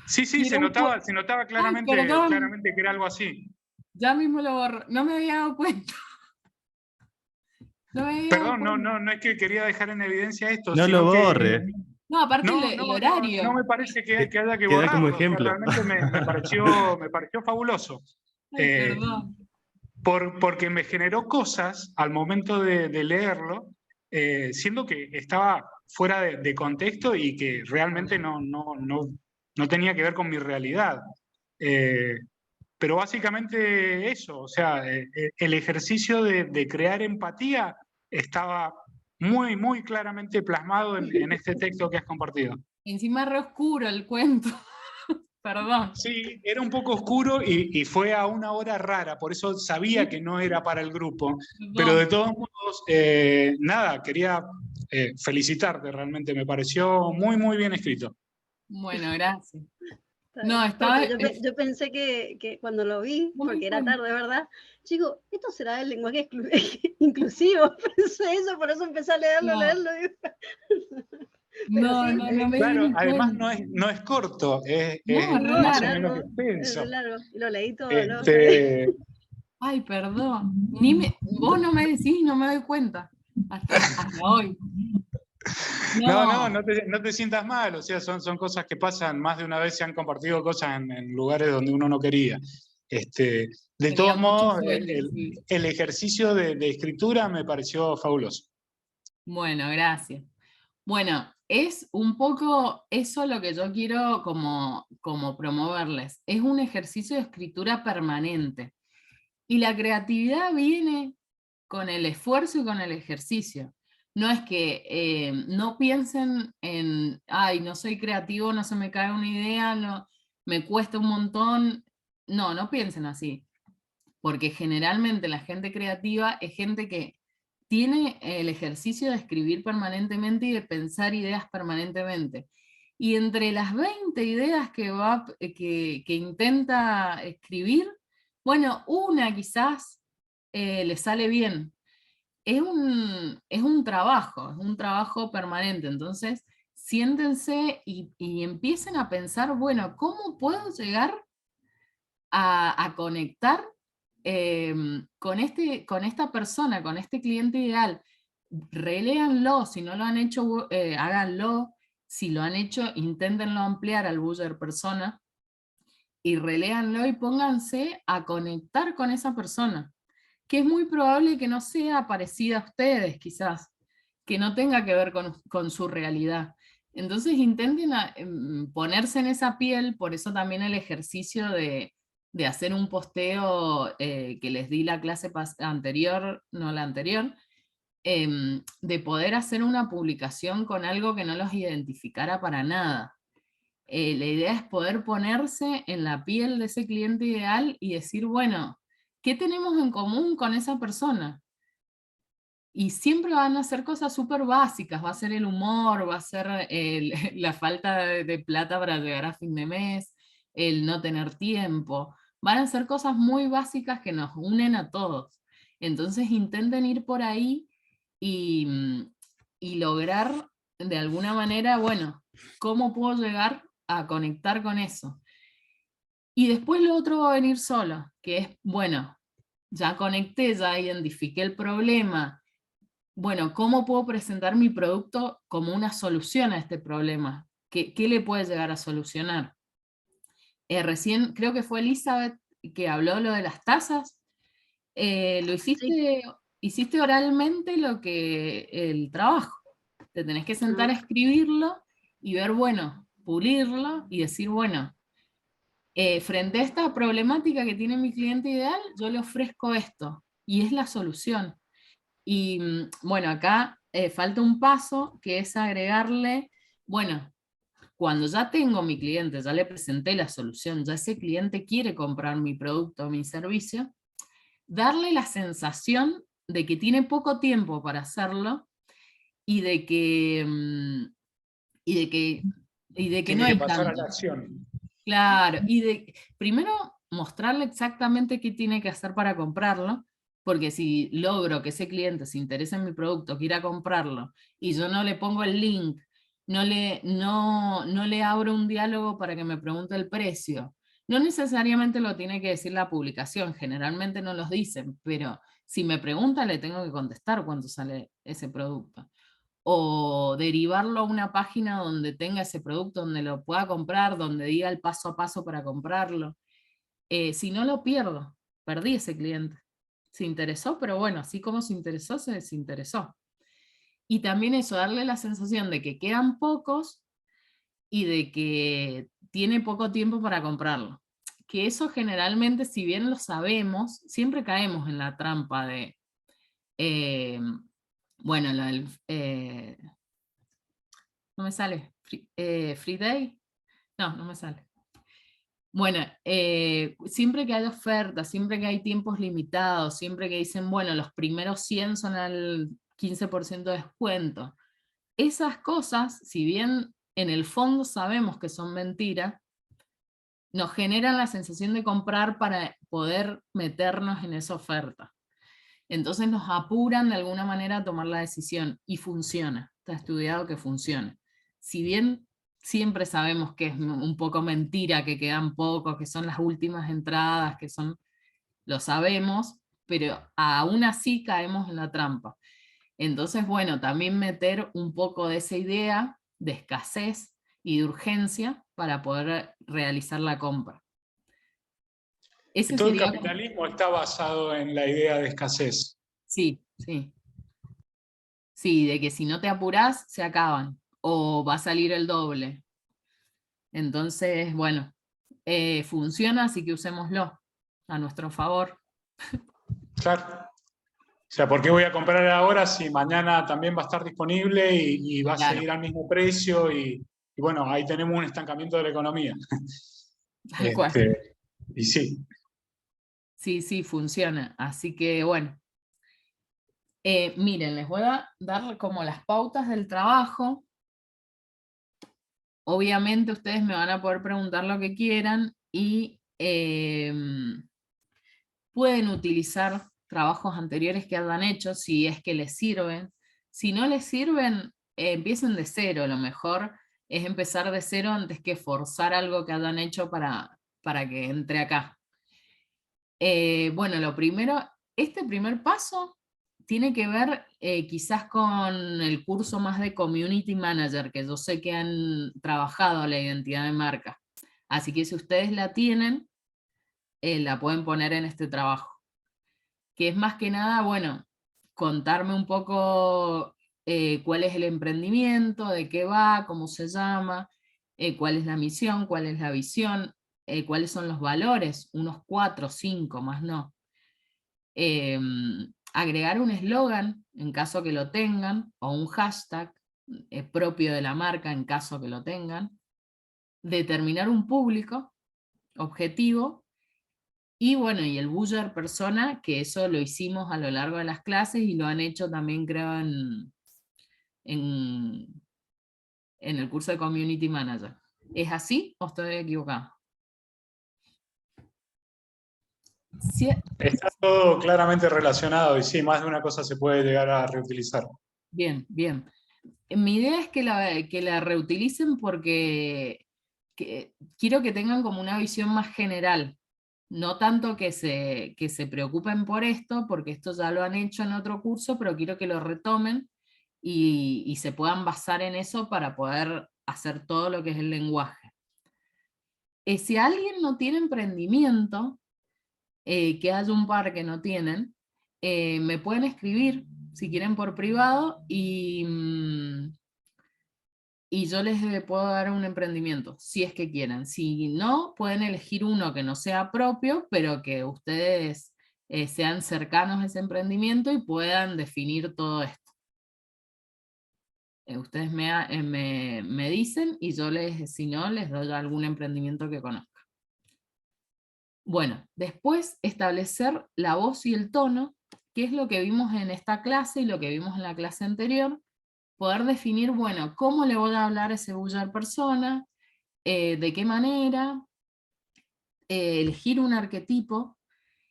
Sí, se notaba claramente, claramente que era algo así. Ya mismo lo borro. No me había dado cuenta. Perdón, no es que quería dejar en evidencia esto. No lo borre. No, aparte el horario. No me parece que haya que queda borrarlo. como ejemplo. Realmente me pareció fabuloso. Ay, perdón. Porque me generó cosas al momento de leerlo, siendo que estaba fuera de contexto y que realmente no tenía que ver con mi realidad. Pero básicamente eso, o sea, el ejercicio de crear empatía estaba muy, muy claramente plasmado en este texto que has compartido. Encima re oscuro el cuento. Perdón. Sí, era un poco oscuro y fue a una hora rara, por eso sabía que no era para el grupo. Pero de todos modos, nada, quería felicitarte realmente, me pareció muy, muy bien escrito. Bueno, gracias. No, estaba... Yo pensé que cuando lo vi, porque era tarde, ¿verdad? Chico, ¿esto será el lenguaje inclusivo? Pensé eso, por eso empecé a leerlo. No me claro, además no es corto, es más o menos extenso. Es largo, y lo leí todo. Ay, perdón. Vos no me decís, no me doy cuenta. Hasta hoy. No te sientas mal, o sea, son cosas que pasan, más de una vez se han compartido cosas en lugares donde uno no quería. De todos modos, el ejercicio de escritura me pareció fabuloso. Bueno, gracias. Bueno, es un poco eso lo que yo quiero como promoverles. Es un ejercicio de escritura permanente. Y la creatividad viene con el esfuerzo y con el ejercicio. No es que no piensen en, ay, no soy creativo, no se me cae una idea, no, me cuesta un montón. No, no piensen así. Porque generalmente la gente creativa es gente que tiene el ejercicio de escribir permanentemente y de pensar ideas permanentemente. Y entre las 20 ideas que intenta escribir, bueno, una quizás le sale bien. Es un trabajo permanente. Entonces, siéntense y empiecen a pensar, bueno, ¿cómo puedo llegar a conectar con esta persona, con este cliente ideal? Reléanlo, si no lo han hecho, háganlo. Si lo han hecho, inténtenlo ampliar al buyer persona, y reléanlo y pónganse a conectar con esa persona, que es muy probable que no sea parecida a ustedes, quizás, que no tenga que ver con su realidad. Entonces intenten ponerse en esa piel. Por eso también el ejercicio de hacer un posteo que les di la clase anterior, no la anterior, de poder hacer una publicación con algo que no los identificara para nada. La idea es poder ponerse en la piel de ese cliente ideal y decir, bueno, ¿qué tenemos en común con esa persona? Y siempre van a ser cosas súper básicas, va a ser el humor, va a ser la falta de plata para llegar a fin de mes, el no tener tiempo, van a ser cosas muy básicas que nos unen a todos. Entonces intenten ir por ahí y lograr de alguna manera, bueno, ¿cómo puedo llegar a conectar con eso? Y después lo otro va a venir solo, que es, bueno, ya conecté, ya identifiqué el problema. Bueno, ¿cómo puedo presentar mi producto como una solución a este problema? ¿Qué le puede llegar a solucionar? Recién creo que fue Elizabeth que habló lo de las tazas. Lo hiciste oralmente el trabajo. Te tenés que sentar a escribirlo y ver, bueno, pulirlo y decir, bueno, frente a esta problemática que tiene mi cliente ideal, yo le ofrezco esto, y es la solución. Y bueno, acá falta un paso, que es agregarle, bueno, cuando ya tengo mi cliente, ya le presenté la solución, ya ese cliente quiere comprar mi producto o mi servicio, darle la sensación de que tiene poco tiempo para hacerlo, y de que, no Tiene que hay pasar a tanto. la acción. Claro, primero mostrarle exactamente qué tiene que hacer para comprarlo, porque si logro que ese cliente se interese en mi producto, quiera comprarlo, y yo no le pongo el link, no le abro un diálogo para que me pregunte el precio, no necesariamente lo tiene que decir la publicación, generalmente no los dicen, pero si me pregunta le tengo que contestar cuánto sale ese producto. O derivarlo a una página donde tenga ese producto, donde lo pueda comprar, donde diga el paso a paso para comprarlo. Si no, lo pierdo, perdí ese cliente. Se interesó, pero bueno, así como se interesó, se desinteresó. Y también eso, darle la sensación de que quedan pocos y de que tiene poco tiempo para comprarlo. Que eso generalmente, si bien lo sabemos, siempre caemos en la trampa de, bueno, no me sale, free day, no me sale. Bueno, siempre que hay ofertas, siempre que hay tiempos limitados, siempre que dicen, bueno, los primeros 100 son al 15% de descuento, esas cosas, si bien en el fondo sabemos que son mentiras, nos generan la sensación de comprar para poder meternos en esa oferta. Entonces nos apuran de alguna manera a tomar la decisión, y funciona, está estudiado que funciona. Si bien siempre sabemos que es un poco mentira, que quedan pocos, que son las últimas entradas, lo sabemos, pero aún así caemos en la trampa. Entonces, bueno, también meter un poco de esa idea de escasez y de urgencia para poder realizar la compra. Ese Todo el sería... capitalismo está basado en la idea de escasez. Sí, sí. Sí, de que si no te apurás, se acaban, o va a salir el doble. Entonces, bueno, funciona, así que usémoslo a nuestro favor. Claro. O sea, ¿por qué voy a comprar ahora si mañana también va a estar disponible y va a Claro. seguir al mismo precio? Y bueno, ahí tenemos un estancamiento de la economía. Tal cual. Y sí. Sí, sí, funciona. Así que bueno. Miren, les voy a dar como las pautas del trabajo. Obviamente ustedes me van a poder preguntar lo que quieran y pueden utilizar trabajos anteriores que hayan hecho si es que les sirven. Si no les sirven, empiecen de cero. Lo mejor es empezar de cero antes que forzar algo que hayan hecho para que entre acá. Bueno, lo primero, este primer paso tiene que ver quizás con el curso más de Community Manager, que yo sé que han trabajado la identidad de marca. Así que si ustedes la tienen, la pueden poner en este trabajo. Que es más que nada, bueno, contarme un poco cuál es el emprendimiento, de qué va, cómo se llama, cuál es la misión, cuál es la visión, cuáles son los valores, unos 4, 5, más no. Agregar un eslogan, en caso que lo tengan, o un hashtag propio de la marca, en caso que lo tengan. Determinar un público objetivo, y bueno, y el buyer persona, que eso lo hicimos a lo largo de las clases, y lo han hecho también, creo, en el curso de Community Manager. ¿Es así o estoy equivocado? Sí. Está todo claramente relacionado y sí, más de una cosa se puede llegar a reutilizar. Bien, bien. Mi idea es que la reutilicen porque quiero que tengan como una visión más general. No tanto que se preocupen por esto, porque esto ya lo han hecho en otro curso, pero quiero que lo retomen y se puedan basar en eso para poder hacer todo lo que es el lenguaje. Si alguien no tiene emprendimiento, que haya un par que no tienen, me pueden escribir, si quieren, por privado, y yo les puedo dar un emprendimiento, si es que quieren. Si no, pueden elegir uno que no sea propio, pero que ustedes sean cercanos a ese emprendimiento y puedan definir todo esto. Ustedes me dicen y yo si no, les doy algún emprendimiento que conozca. Bueno, después establecer la voz y el tono, que es lo que vimos en esta clase y lo que vimos en la clase anterior. Poder definir, bueno, cómo le voy a hablar a ese buyer persona, de qué manera, elegir un arquetipo,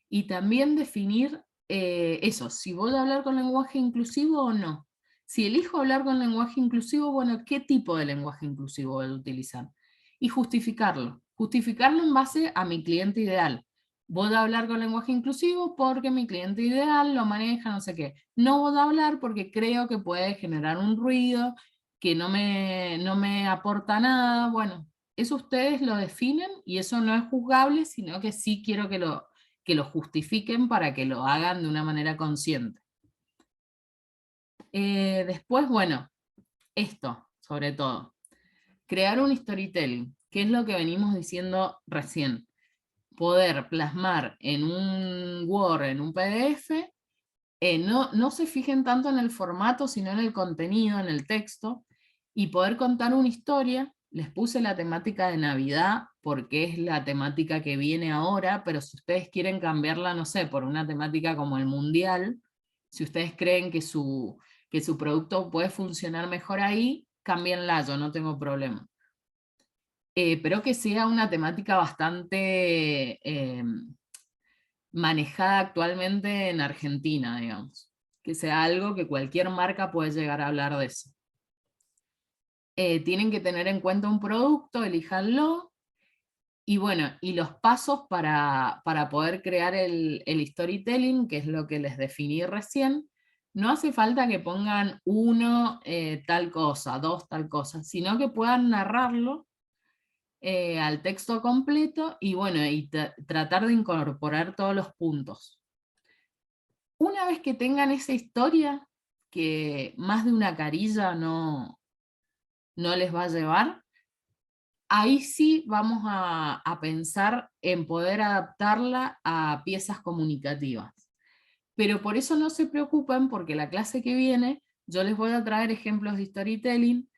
y también definir eso, si voy a hablar con lenguaje inclusivo o no. Si elijo hablar con lenguaje inclusivo, bueno, ¿qué tipo de lenguaje inclusivo voy a utilizar? Y justificarlo. Justificarlo en base a mi cliente ideal. Voy a hablar con lenguaje inclusivo porque mi cliente ideal lo maneja, no sé qué. No voy a hablar porque creo que puede generar un ruido, que no me aporta nada. Bueno, eso ustedes lo definen y eso no es juzgable, sino que sí quiero que lo justifiquen para que lo hagan de una manera consciente. Después, bueno, esto, sobre todo. Crear un storytelling, que es lo que venimos diciendo recién. Poder plasmar en un Word, en un PDF, no se fijen tanto en el formato, sino en el contenido, en el texto, y poder contar una historia. Les puse la temática de Navidad porque es la temática que viene ahora, pero si ustedes quieren cambiarla, no sé, por una temática como el Mundial, si ustedes creen que su producto puede funcionar mejor ahí, cámbienla, yo no tengo problema. Pero que sea una temática bastante manejada actualmente en Argentina, digamos. Que sea algo que cualquier marca puede llegar a hablar de eso. Tienen que tener en cuenta un producto, elíjanlo, y bueno, y los pasos para poder crear el storytelling, que es lo que les definí recién. No hace falta que pongan 1 tal cosa, 2 tal cosa, sino que puedan narrarlo al texto completo y bueno, y tratar de incorporar todos los puntos. Una vez que tengan esa historia, que más de una carilla no les va a llevar, ahí sí vamos a pensar en poder adaptarla a piezas comunicativas. Pero por eso no se preocupen, porque la clase que viene yo les voy a traer ejemplos de storytelling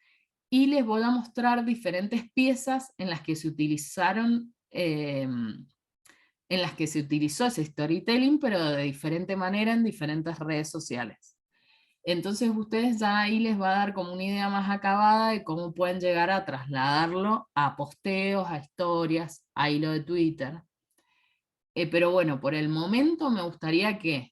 y les voy a mostrar diferentes piezas en las que se utilizaron, en las que se utilizó ese storytelling, pero de diferente manera en diferentes redes sociales. Entonces ustedes ya ahí les va a dar como una idea más acabada de cómo pueden llegar a trasladarlo a posteos, a historias, a hilo de Twitter. Pero bueno, por el momento me gustaría que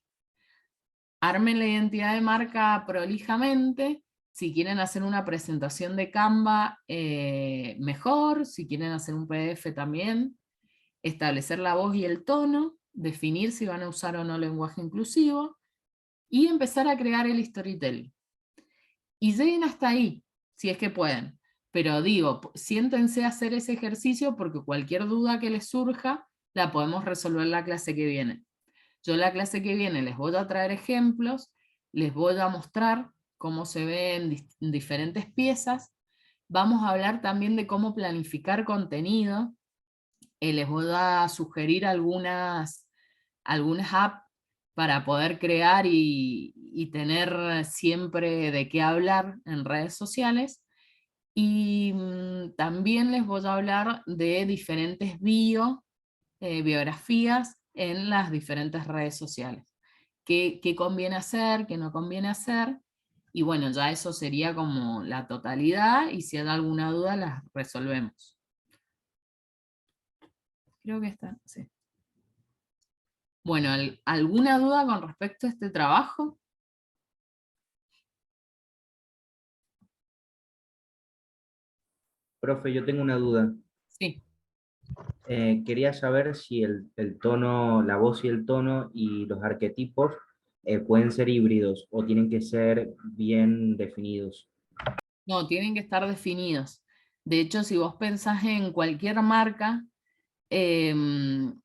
armen la identidad de marca prolijamente. Si quieren hacer una presentación de Canva, mejor. Si quieren hacer un PDF también. Establecer la voz y el tono, definir si van a usar o no lenguaje inclusivo, y empezar a crear el storytelling. Y lleguen hasta ahí, si es que pueden. Pero digo, siéntense a hacer ese ejercicio porque cualquier duda que les surja, la podemos resolver la clase que viene. Yo la clase que viene les voy a traer ejemplos, les voy a mostrar cómo se ven diferentes piezas. Vamos a hablar también de cómo planificar contenido. Les voy a sugerir algunas apps para poder crear y tener siempre de qué hablar en redes sociales. Y también les voy a hablar de diferentes biografías en las diferentes redes sociales. ¿Qué conviene hacer, qué no conviene hacer? Y bueno, ya eso sería como la totalidad, y si hay alguna duda las resolvemos. Creo que está, sí. Bueno, ¿alguna duda con respecto a este trabajo? Profe, yo tengo una duda. Sí. Quería saber si el tono, la voz y el tono y los arquetipos pueden ser híbridos o tienen que ser bien definidos. No, tienen que estar definidos. De hecho, si vos pensás en cualquier marca que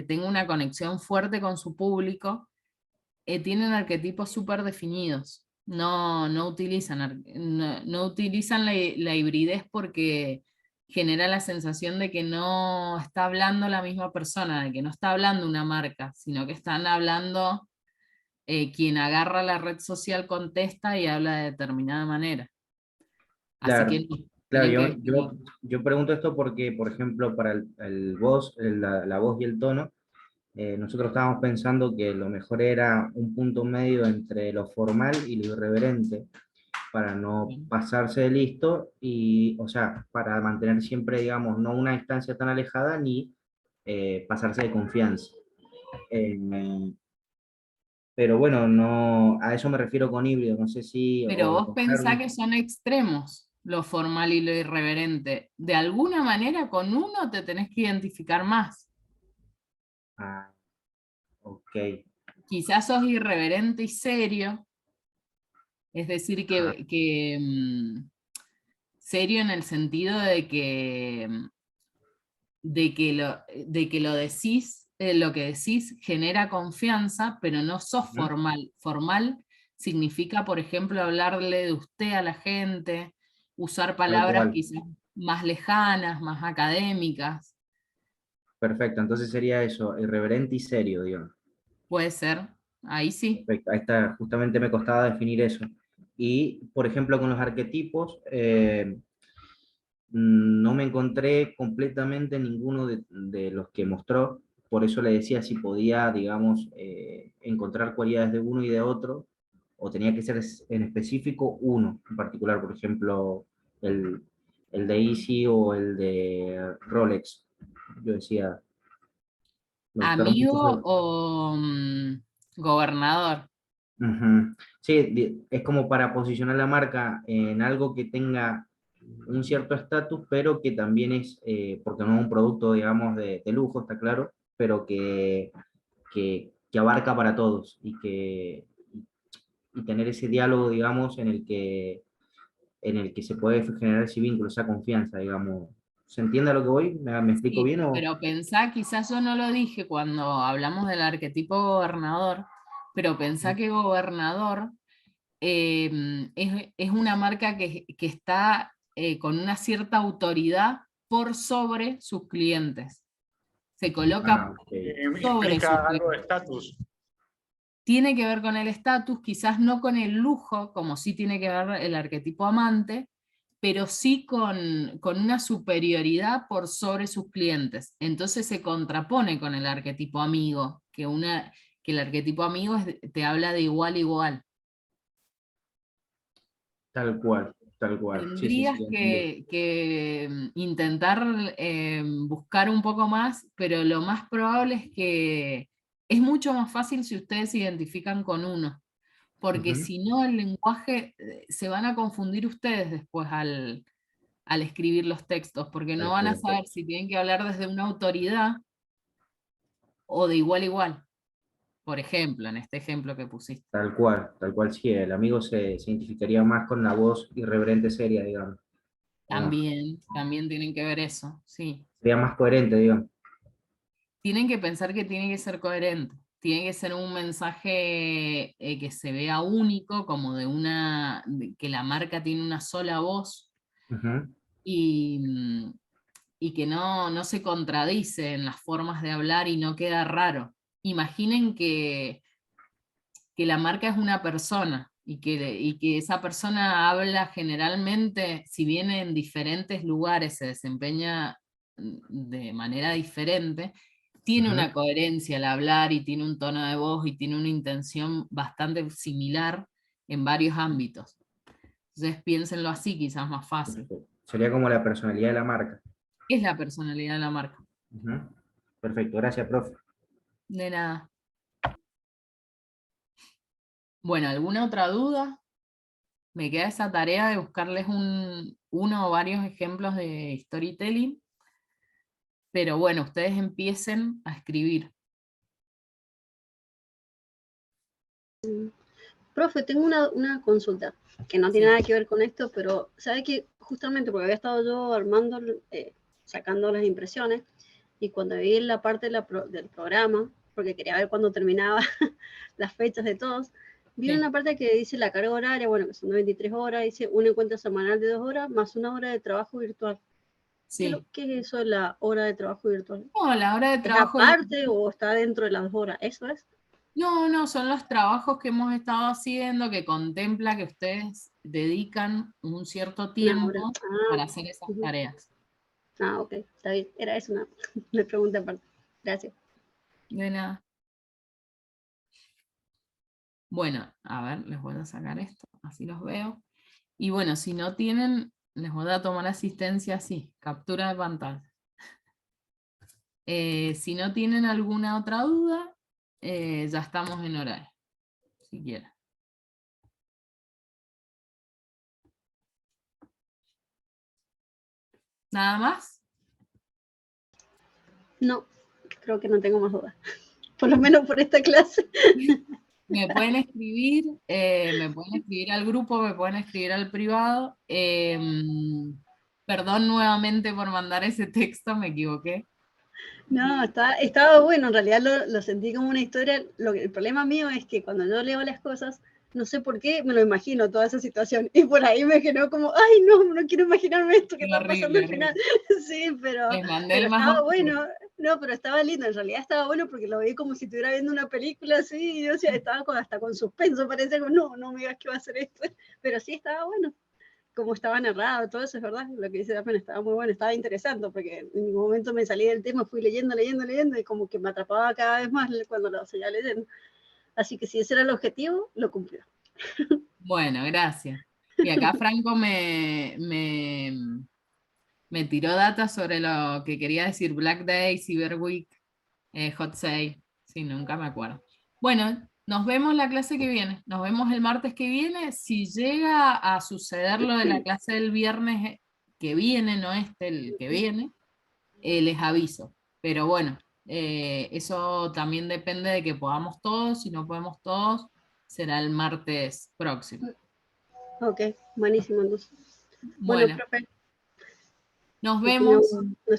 tenga una conexión fuerte con su público, tienen arquetipos súper definidos. No utilizan la hibridez porque genera la sensación de que no está hablando la misma persona, de que no está hablando una marca, sino que están hablando, quien agarra la red social contesta y habla de determinada manera. Así Claro, que claro, yo pregunto esto porque, por ejemplo, para la voz y el tono, nosotros estábamos pensando que lo mejor era un punto medio entre lo formal y lo irreverente, para no pasarse de listo y, o sea, para mantener siempre, digamos, no una distancia tan alejada ni pasarse de confianza. Pero bueno, no, a eso me refiero con híbrido, no sé si... Pero o vos pensás cogerlo. que son extremos, lo formal y lo irreverente. De alguna manera con uno te tenés que identificar más. Ah, ok. Quizás sos irreverente y serio, es decir, Ah, serio en el sentido de que lo decís, lo que decís genera confianza, pero no sos ujú, formal. Formal significa, por ejemplo, hablarle de usted a la gente, usar tal palabras cual. quizás más lejanas, más académicas. Perfecto, entonces sería eso, irreverente y serio, digamos. Puede ser, ahí sí. Perfecto, ahí está, justamente me costaba definir eso. Y, por ejemplo, con los arquetipos, no me encontré completamente ninguno de los que mostró, por eso le decía si podía, digamos, encontrar cualidades de uno y de otro, o tenía que ser en específico uno en particular, por ejemplo, el, el de Easy o el de Rolex. Yo decía, me gustaron mucho Amigo esos. o gobernador. Ujú. Sí, es como para posicionar la marca en algo que tenga un cierto estatus, pero que también es, porque no es un producto, digamos, de lujo, está claro, pero que abarca para todos y tener ese diálogo, digamos, en el que se puede generar ese vínculo, esa confianza, digamos. ¿Se entiende a lo que voy? ¿Me explico Sí, bien o...? pero pensá, quizás yo no lo dije cuando hablamos del arquetipo gobernador, pero pensá que gobernador es una marca que está con una cierta autoridad por sobre sus clientes. Se coloca sobre sus Implica algo de clientes. estatus. Tiene que ver con el estatus, quizás no con el lujo, como sí tiene que ver el arquetipo amante, pero sí con una superioridad por sobre sus clientes. Entonces se contrapone con el arquetipo amigo, que el arquetipo amigo te habla de igual a igual. Tal cual, tal cual. Sí, sí, Tendrías sí, entendí. que intentar buscar un poco más, pero lo más probable es que es mucho más fácil si ustedes se identifican con uno, porque Ujú. si no el lenguaje se van a confundir ustedes después al escribir los textos, porque no Tal van a cual, saber si tienen que hablar desde una autoridad o de igual a igual, por ejemplo, en este ejemplo que pusiste. tal cual, sí, el amigo se identificaría más con la voz irreverente seria, digamos. ¿O no? También tienen que ver eso, sí. Sería más coherente, digamos. Tienen que pensar que tiene que ser coherente, tiene que ser un mensaje que se vea único, como que la marca tiene una sola voz Ujú. y, y que no se contradice en las formas de hablar y no queda raro. Imaginen que la marca es una persona y que esa persona habla generalmente, si bien en diferentes lugares se desempeña de manera diferente, tiene Ujú. una coherencia al hablar y tiene un tono de voz y tiene una intención bastante similar en varios ámbitos. Entonces piénsenlo así, quizás más fácil. Perfecto. Sería como la personalidad de la marca. Es la personalidad de la marca. Ujú. Perfecto, gracias, profe. De nada. Bueno, ¿alguna otra duda? Me queda esa tarea de buscarles uno o varios ejemplos de storytelling, pero bueno, ustedes empiecen a escribir. Profe, tengo una consulta que no tiene Sí. nada que ver con esto, pero sabe que justamente porque había estado yo armando, sacando las impresiones, y cuando vi la parte del programa, porque quería ver cuándo terminaba las fechas de todos, vi Sí. una parte que dice la carga horaria, bueno, que son 23 horas, dice un encuentro semanal de 2 horas más una hora de trabajo virtual. Sí. ¿Qué es eso de la hora de trabajo virtual? No, la hora de ¿Es trabajo aparte o está dentro de las 2 horas? ¿Eso es? no, son los trabajos que hemos estado haciendo que contempla que ustedes dedican un cierto Una hora. tiempo para hacer esas tareas. Ok, está bien. Era eso una pregunta aparte. Gracias. De nada. Bueno, a ver, les voy a sacar esto, así los veo. Y bueno, si no tienen, les voy a tomar asistencia así, captura de pantalla. Si no tienen alguna otra duda, ya estamos en horario, si quieren. ¿Nada más? No, creo que no tengo más dudas. Por lo menos por esta clase. Me pueden escribir al grupo, me pueden escribir al privado. Perdón nuevamente por mandar ese texto, me equivoqué. No, estaba bueno, en realidad lo sentí como una historia. El problema mío es que cuando yo leo las cosas, no sé por qué me lo imagino toda esa situación. Y por ahí me generó como, ay, no quiero imaginarme esto que está pasando al final. Sí, pero Les mandé el más estaba oscuro. bueno. No, pero estaba lindo, en realidad estaba bueno porque lo vi como si estuviera viendo una película así, y yo estaba hasta con suspenso, parecía como, no me digas que va a ser esto. Pero sí estaba bueno. Cómo estaba narrado, todo eso es verdad, lo que dice Daphne estaba muy bueno, estaba interesante, porque en ningún momento me salí del tema, fui leyendo, y como que me atrapaba cada vez más cuando lo seguía leyendo. Así que si ese era el objetivo, lo cumplió. Bueno, gracias. Y acá Franco me tiró data sobre lo que quería decir Black Day, Cyber Week, Hot Sale. Sí, nunca me acuerdo. Bueno, nos vemos la clase que viene. Nos vemos el martes que viene. Si llega a suceder lo de la clase del viernes que viene, no el que viene, les aviso. Pero bueno, eso también depende de que podamos todos. Si no podemos todos, será el martes próximo. Ok, buenísimo entonces. Bueno, Bueno, profe. nos vemos.